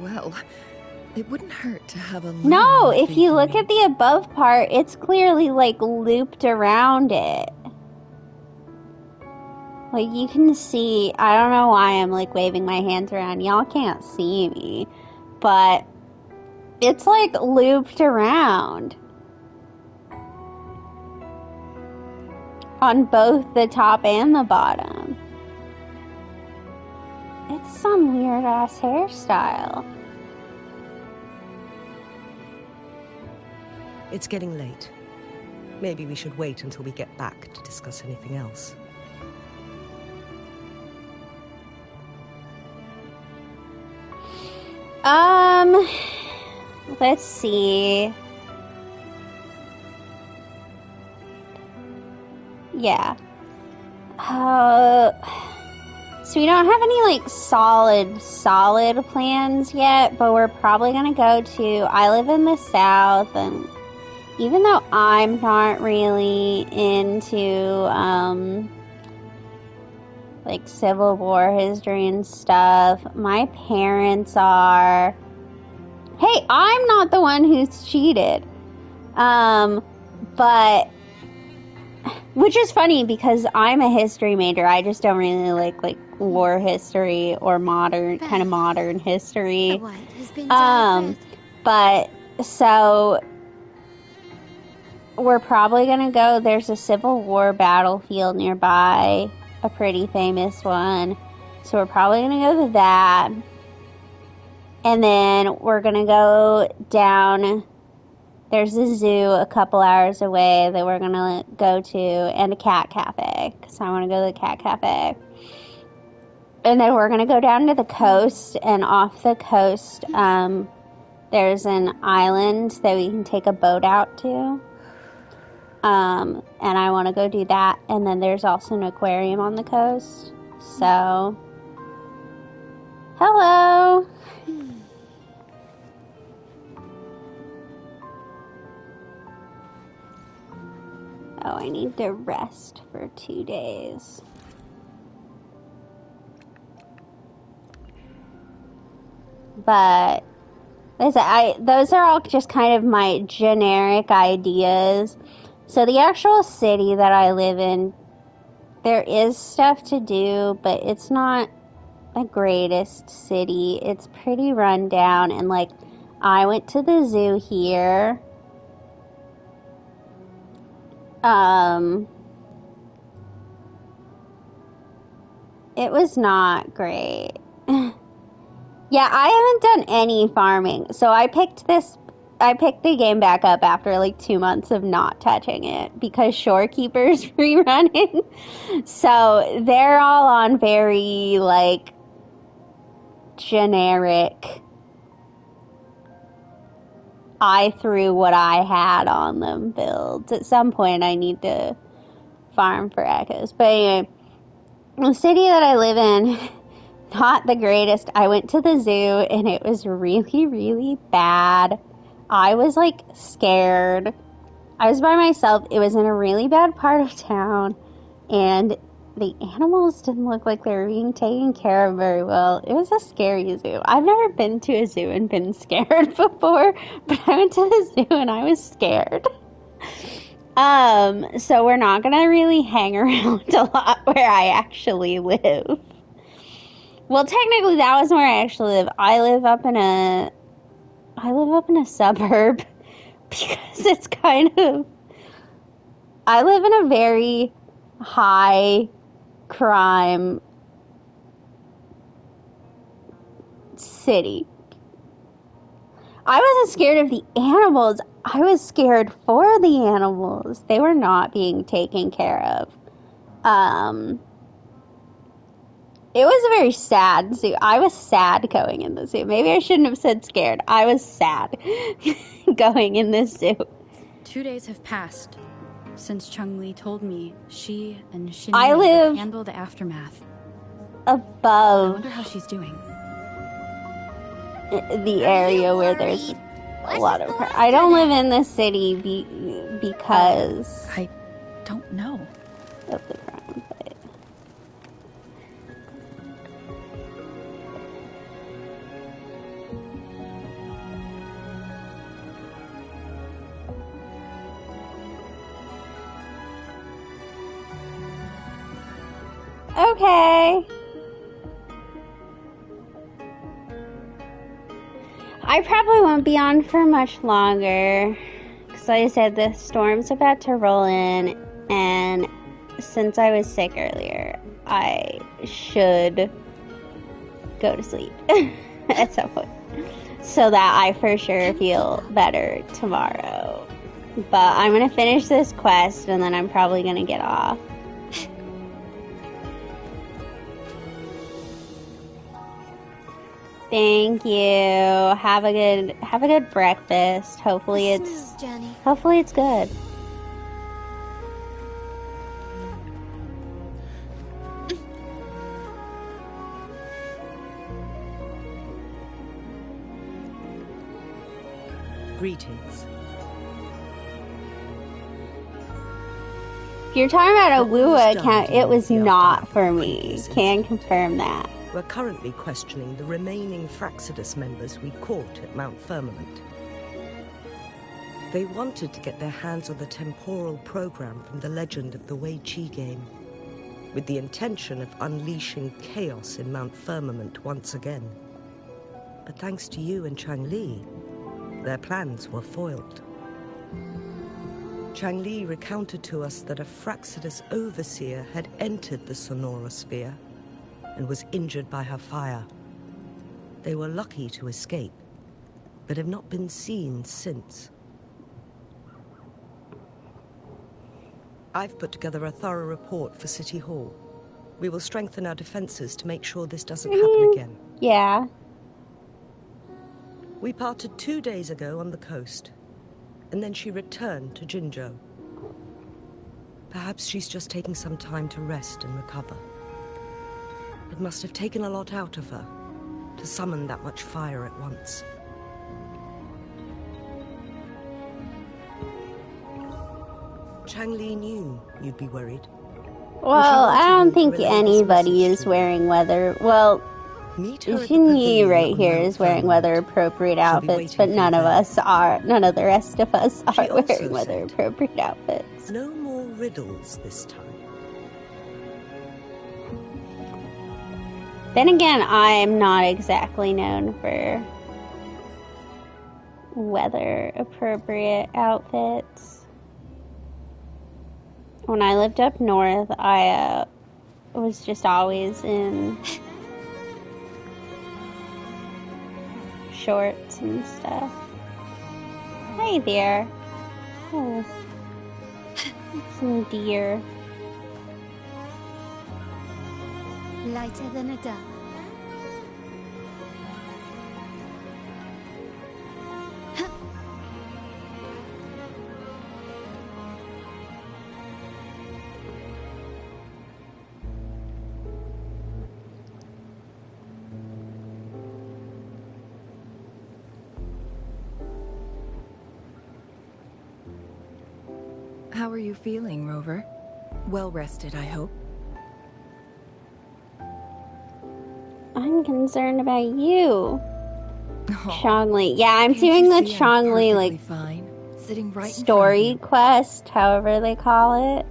Well, it wouldn't hurt to have a No, little if faith you in look me. at the above part, it's clearly, like, looped around it. Like, you can see, I don't know why I'm, like, waving my hands around. Y'all can't see me. But it's, like, looped around. On both the top and the bottom. It's some weird-ass hairstyle. It's getting late. Maybe we should wait until we get back to discuss anything else. Let's see. Yeah. So we don't have any, like, solid plans yet, but we're probably gonna go to... I live in the South, and even though I'm not really into, like, Civil War history and stuff, my parents are... Hey, I'm not the one who's cheated. But... Which is funny because I'm a history major. I just don't really like war history or kind of modern history. But so we're probably gonna go. There's a Civil War battlefield nearby, a pretty famous one. So we're probably gonna go to that, and then we're gonna go down. There's a zoo a couple hours away that we're going to go to, and a cat cafe, because I want to go to the cat cafe. And then we're going to go down to the coast, and off the coast, there's an island that we can take a boat out to. And I want to go do that. And then there's also an aquarium on the coast. So, hello! Oh, I need to rest for 2 days. But those are all just kind of my generic ideas. So the actual city that I live in, there is stuff to do, but it's not the greatest city. It's pretty run down, and like, I went to the zoo here. It was not great. Yeah, I haven't done any farming. So I picked the game back up after like 2 months of not touching it because Shorekeeper's rerunning. So they're all on very like generic. I threw what I had on them builds. At some point I need to farm for echoes. But anyway, the city that I live in, not the greatest. I went to the zoo and it was really, really bad. I was like scared. I was by myself. It was in a really bad part of town, and the animals didn't look like they were being taken care of very well. It was a scary zoo. I've never been to a zoo and been scared before, but I went to the zoo and I was scared. So we're not gonna really hang around a lot where I actually live. Well, technically that wasn't where I actually live. I live up in a suburb because it's kind of... I live in a very high crime city. I wasn't scared of the animals. I was scared for the animals. They were not being taken care of. It was a very sad zoo. I was sad going in the zoo. Maybe I shouldn't have said scared. I was sad going in this zoo. 2 days have passed since Chun-Li told me she and Xinyan would handle the aftermath. Above. I wonder how she's doing. The area where there's a lot of crime. I don't live in the city because... I don't know. Of the crime, but... Okay. I probably won't be on for much longer. Because like I said, the storm's about to roll in. And since I was sick earlier, I should go to sleep at some point. So that I for sure feel better tomorrow. But I'm going to finish this quest and then I'm probably going to get off. Thank you. Have a good breakfast. Hopefully it's good. Greetings. If you're talking about a Wua account, it was not for me. Can confirm that. We're currently questioning the remaining Fraxidus members we caught at Mount Firmament. They wanted to get their hands on the temporal program from the Legend of the Wei Qi game, with the intention of unleashing chaos in Mount Firmament once again. But thanks to you and Changli, their plans were foiled. Changli recounted to us that a Fraxidus overseer had entered the Sonorosphere and was injured by her fire. They were lucky to escape, but have not been seen since. I've put together a thorough report for City Hall. We will strengthen our defenses to make sure this doesn't happen again. Yeah. We parted 2 days ago on the coast, and then she returned to Jinzhou. Perhaps she's just taking some time to rest and recover. It must have taken a lot out of her to summon that much fire at once. Changli knew you'd be worried. Well, I don't think anybody is wearing weather. Well, Xinyi right here is wearing weather-appropriate outfits, but none of us are. None of the rest of us are wearing weather-appropriate outfits. No more riddles this time. Then again, I'm not exactly known for weather-appropriate outfits. When I lived up north, I was just always in shorts and stuff. Hey there. Oh, some deer. Lighter than a dove. How are you feeling, Rover? Well rested, I hope. I'm concerned about you, Changli. Yeah, I'm doing the Changli like fine. Sitting right story quest, however they call it.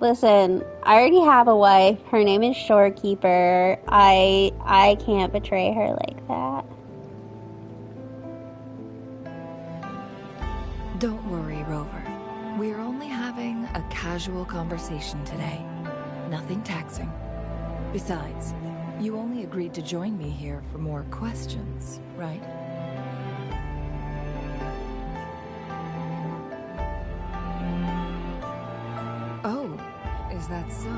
Listen, I already have a wife. Her name is Shorekeeper. I can't betray her like that. Don't worry, Rover. We're only having a casual conversation today. Nothing taxing. Besides, you only agreed to join me here for more questions, right? Oh, is that so?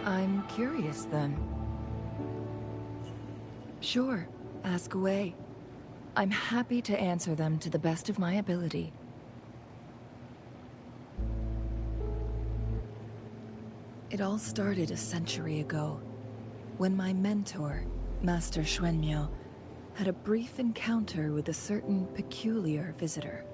I'm curious then. Sure, ask away. I'm happy to answer them to the best of my ability. It all started a century ago, when my mentor, Master Xuanmiao, had a brief encounter with a certain peculiar visitor.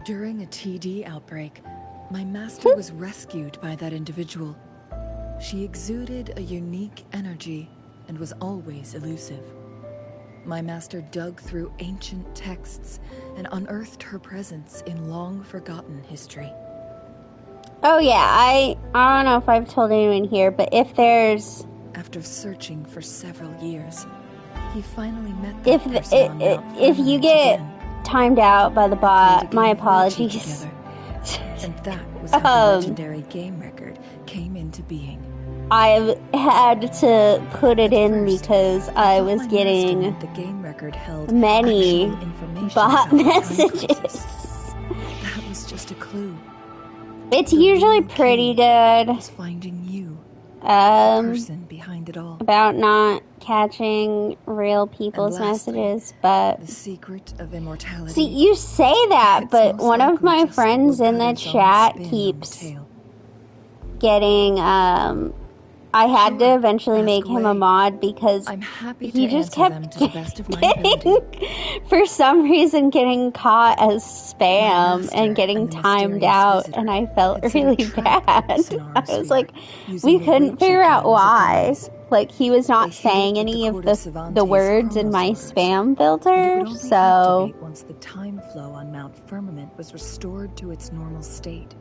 During a TD outbreak, my master was rescued by that individual. She exuded a unique energy and was always elusive. My master dug through ancient texts and unearthed her presence in long-forgotten history. Oh yeah, I don't know if I've told anyone here, but if there's... After searching for several years, he finally met that person on Mount if you get timed out by the bot, my apologies. And that was how the legendary game record came into being. I've had to put it in because I was getting the game record held many bot messages. That was just a clue. It's usually pretty good. Finding you, person behind it all. About not catching real people's messages, but... The secret of immortality. See, you say that, but one of my friends in the chat keeps getting, I had to eventually make him a mod because he just kept getting, for some reason, getting caught as spam and getting timed out, and I felt really bad. I was like, we couldn't figure out why. Like, he was not saying any of the words in my spam filter, so... Once the time flow on Mount Firmament was restored to its normal state.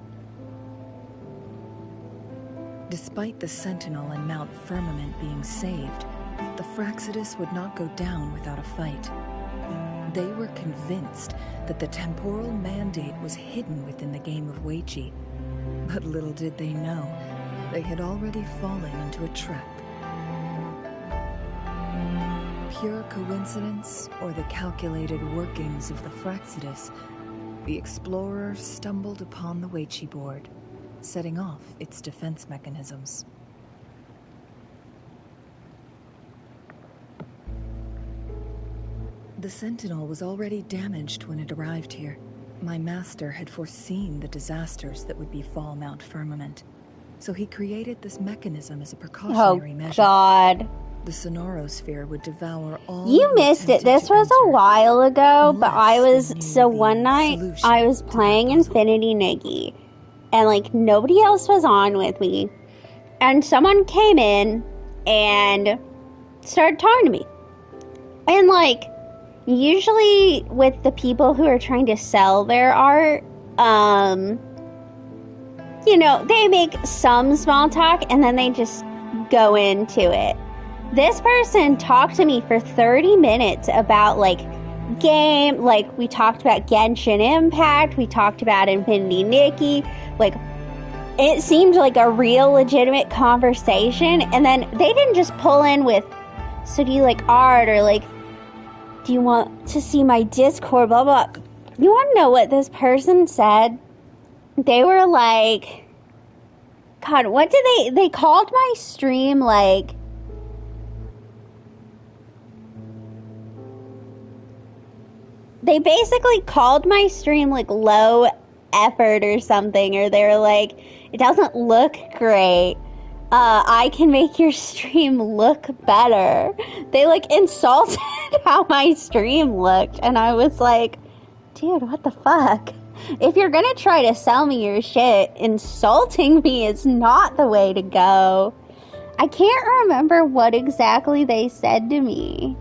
Despite the Sentinel and Mount Firmament being saved, the Fractsidus would not go down without a fight. They were convinced that the temporal mandate was hidden within the game of Weiqi. But little did they know, they had already fallen into a trap. Pure coincidence or the calculated workings of the Fractsidus, the explorer stumbled upon the Weiqi board, setting off its defense mechanisms. The Sentinel was already damaged when it arrived here. My master had foreseen the disasters that would befall Mount Firmament, so he created this mechanism as a precautionary measure. Oh, God. The Sonorosphere would devour all... You missed it. This was a while ago, but I was... So one night, I was playing Infinity Nikki, and, like, nobody else was on with me. And someone came in and started talking to me. And, like, usually with the people who are trying to sell their art, you know, they make some small talk and then they just go into it. This person talked to me for 30 minutes about, like, game, like, we talked about Genshin Impact, we talked about Infinity Nikki, like, it seemed like a real legitimate conversation, and then they didn't just pull in with, so do you like art, or like, do you want to see my Discord, blah, blah. You want to know what this person said? They were like, God, what did they called my stream, like, they basically called my stream, like, low effort or something, or they were like, it doesn't look great. I can make your stream look better. They, like, insulted how my stream looked, and I was like, dude, what the fuck? If you're gonna try to sell me your shit, insulting me is not the way to go. I can't remember what exactly they said to me.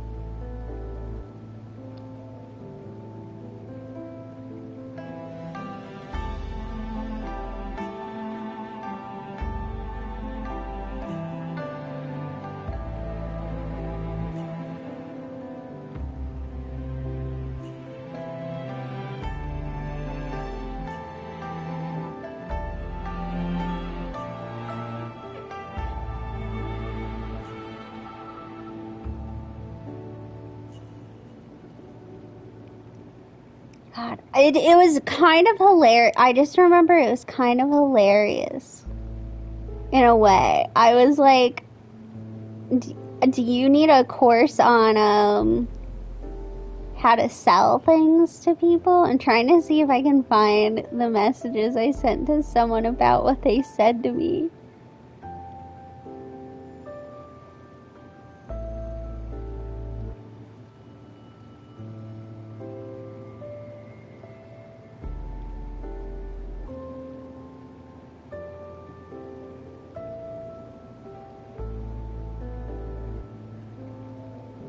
God, it was kind of hilarious. I just remember it was kind of hilarious. In a way. I was like, do you need a course on how to sell things to people? I'm trying to see if I can find the messages I sent to someone about what they said to me.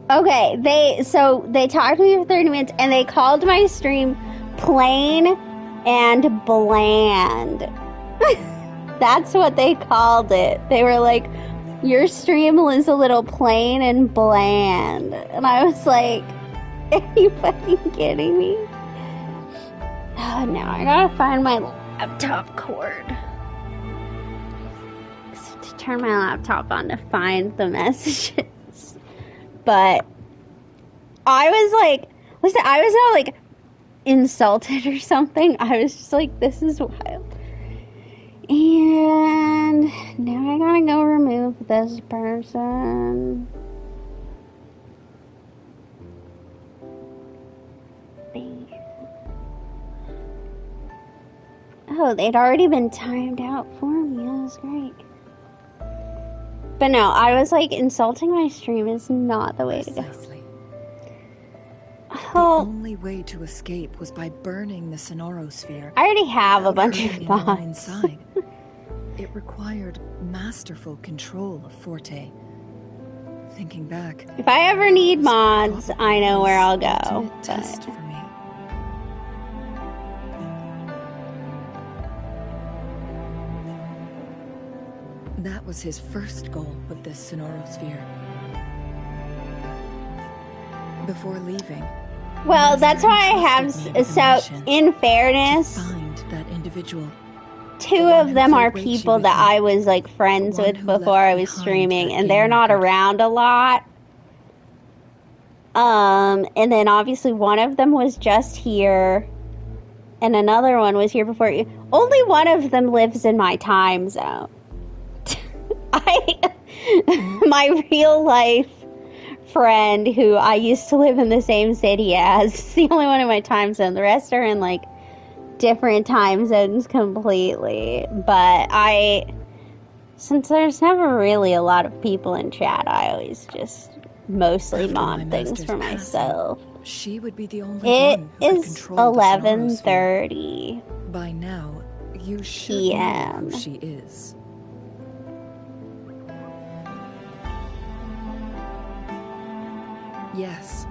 Okay, they talked to me for 30 minutes and they called my stream plain and bland. That's what they called it. They were like, your stream was a little plain and bland. And I was like, are you fucking kidding me? Oh, now I gotta find my laptop cord. To turn my laptop on to find the messages. But I was like, listen, I was not like insulted or something. I was just like, this is wild. And And now I gotta go remove this person. Oh, they'd already been timed out for me. That was great. But no, I was like, insulting my stream is not the way to go. The only way to escape was by burning the Sonorosphere. I already have a bunch of thoughts. Inside. It required masterful control of Forte. Thinking back, if I ever need mods, I know where I'll go. Test for me. That was his first goal with this Sonorosphere. Before leaving. Well, that's why I have. So, in fairness, find that individual. 2 of them are people that I was like friends with before I was streaming, and they're not around a lot. And then obviously one of them was just here, and another one was here before. Only one of them lives in my time zone. My real life friend who I used to live in the same city as is the only one in my time zone. The rest are in like different time zones completely. But since there's never really a lot of people in chat, I always just mostly mod things for myself. She would be the only one who could control the Sonorosphere. 11:30 By now, you should PM. know who she is. Yes.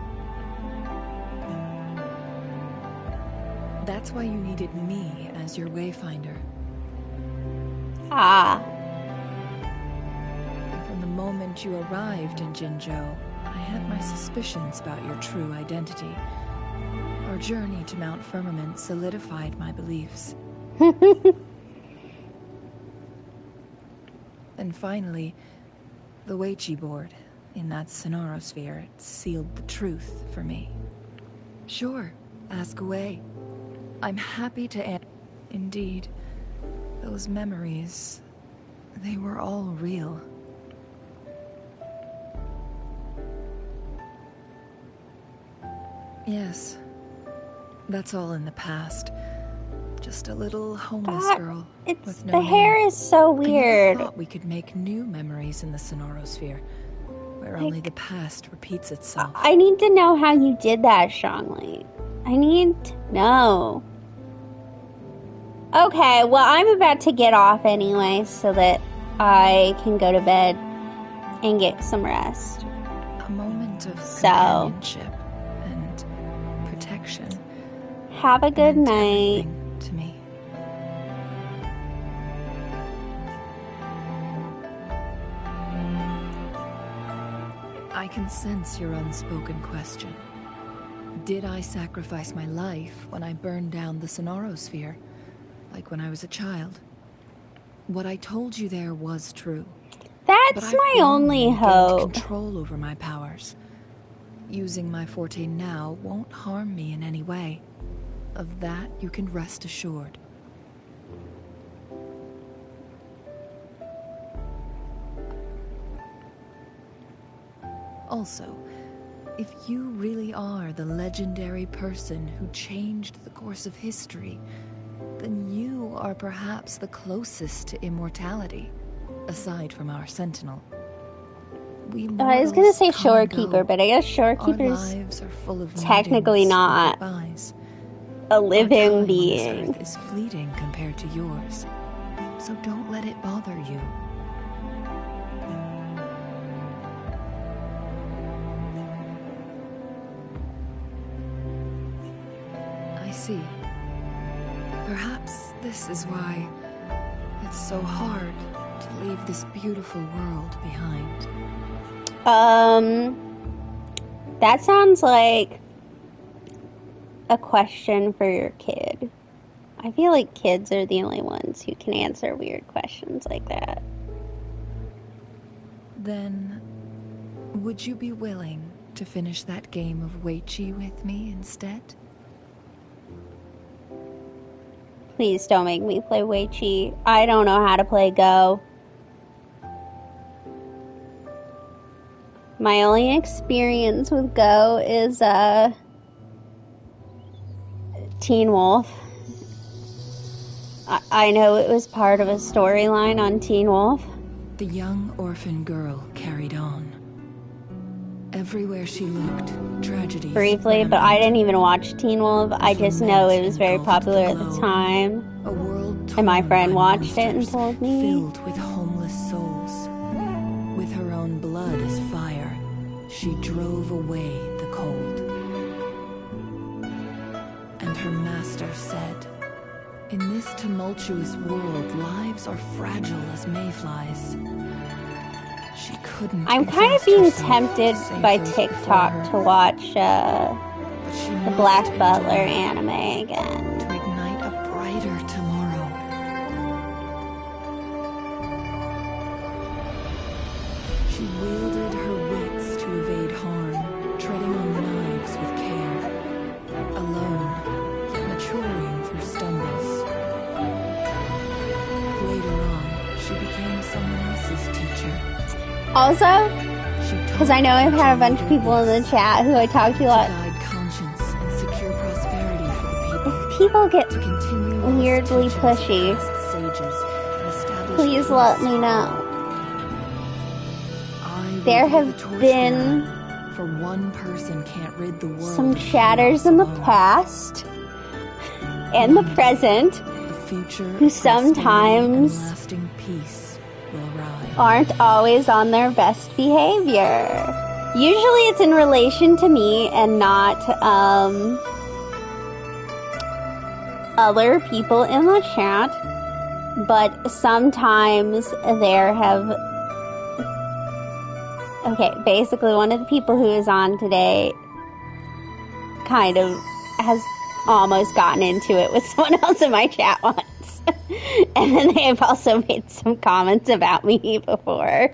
That's why you needed me as your wayfinder. Ah. From the moment you arrived in Jinzhou, I had my suspicions about your true identity. Our journey to Mount Firmament solidified my beliefs. And finally, the Weiqi board in that Sonorosphere sealed the truth for me. Sure, ask away. I'm happy to answer. Indeed, those memories, they were all real. Yes, that's all in the past. Just a little homeless girl with no the hair name. is so I never weird. thought we could make new memories in the Sonorosphere, where only the past repeats itself. I need to know how you did that, Shangli. I need to know. Okay, well, I'm about to get off anyway so that I can go to bed and get some rest. A moment of companionship and protection. Have a good night. To me. I can sense your unspoken question. Did I sacrifice my life when I burned down the Sonorosphere, like when I was a child? What I told you there was true. That's my only hope. Control over my powers. Using my Forte now won't harm me in any way. Of that you can rest assured. Also, if you really are the legendary person who changed the course of history, then you are perhaps the closest to immortality, aside from our sentinel. I was gonna say Shorekeeper, but I guess Shorekeeper's technically not a living being. Earth is fleeting compared to yours, so don't let it bother you. I see. Perhaps this is why it's so hard to leave this beautiful world behind. That sounds like a question for your kid. I feel like kids are the only ones who can answer weird questions like that. Then, would you be willing to finish that game of Weiqi with me instead? Please don't make me play Weiqi. I don't know how to play Go. My only experience with Go is Teen Wolf. I know it was part of a storyline on Teen Wolf. The young orphan girl carried on. Everywhere she looked, tragedy. Briefly, but I didn't even watch Teen Wolf. I just know it was very popular at the time. A world and my friend watched it and told me. Filled with homeless souls. With her own blood as fire, she drove away the cold. And her master said, "In this tumultuous world, lives are fragile as mayflies." She couldn't. I'm kind of being tempted by TikTok to watch the Black Butler anime again. To ignite a brighter tomorrow. She wielded her wits to evade harm, treading on knives with care. Alone, yet maturing through stumbles. Later on, she became someone else's teacher. Also, because I know I've had a bunch of people in the chat who I talk to a lot. Guide conscience and secure prosperity for the people. If people get weirdly pushy, please let me know. There have been for one person can't rid the world some chatters in the past and the present who sometimes aren't always on their best behavior. Usually it's in relation to me and not other people in the chat, but sometimes there have... Okay, basically one of the people who is on today kind of has almost gotten into it with someone else in my chat once. And then they've also made some comments about me before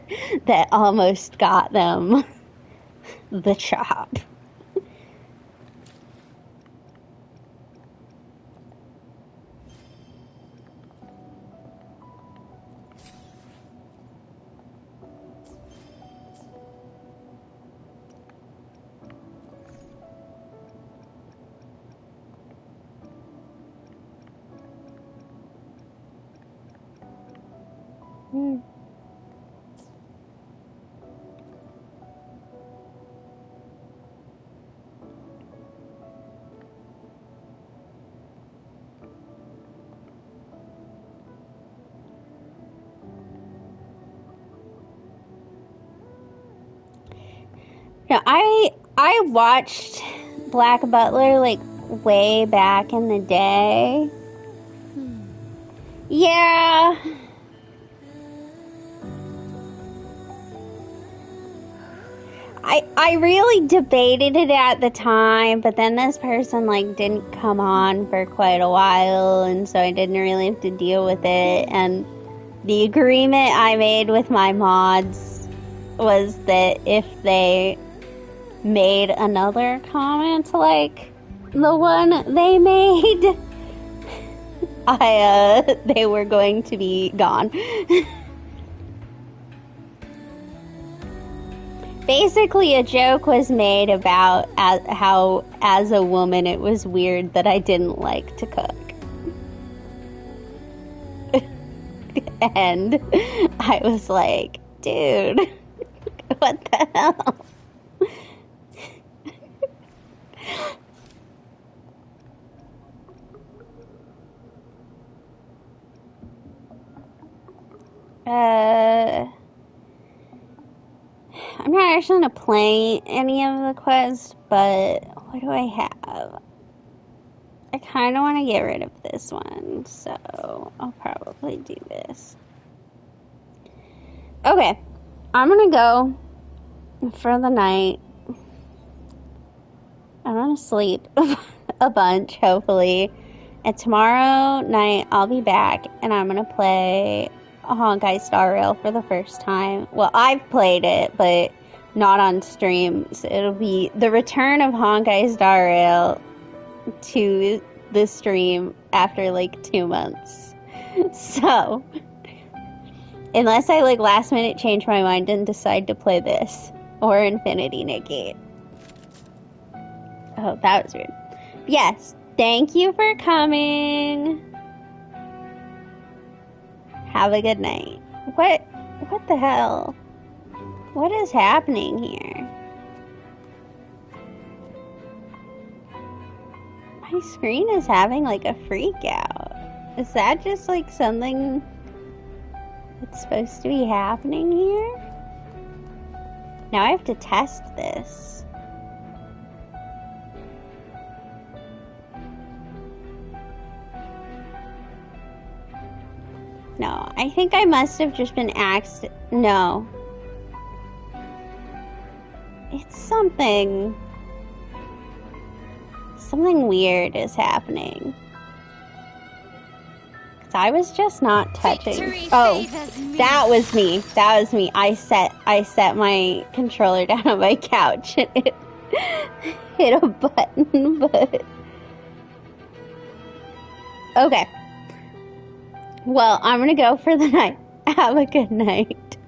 that almost got them the chop. No, I watched Black Butler like way back in the day. Yeah. I really debated it at the time, but then this person like didn't come on for quite a while, and so I didn't really have to deal with it. And the agreement I made with my mods was that if they made another comment like the one they made, they were going to be gone. Basically, a joke was made about how, as a woman, it was weird that I didn't like to cook. And I was like, dude, what the hell? I'm not actually going to play any of the quests, but what do I have? I kind of want to get rid of this one, so I'll probably do this. Okay, I'm going to go for the night. I'm going to sleep a bunch, hopefully. And tomorrow night, I'll be back, and I'm going to play Honkai Star Rail for the first time. Well, I've played it, but not on stream. So it'll be the return of Honkai Star Rail to the stream after like 2 months. So, unless I like last minute change my mind and decide to play this, Or infinity negate. Oh, that was weird. Yes, thank you for coming. Have a good night. What the hell? What is happening here? My screen is having like a freak out. Is that just like something that's supposed to be happening here? Now I have to test this. No, I think I must have just been no. It's something weird is happening. 'Cause I was just not touching. Oh, that was me. That was me. I set my controller down on my couch and it hit a button, but okay. Well, I'm gonna go for the night. Have a good night.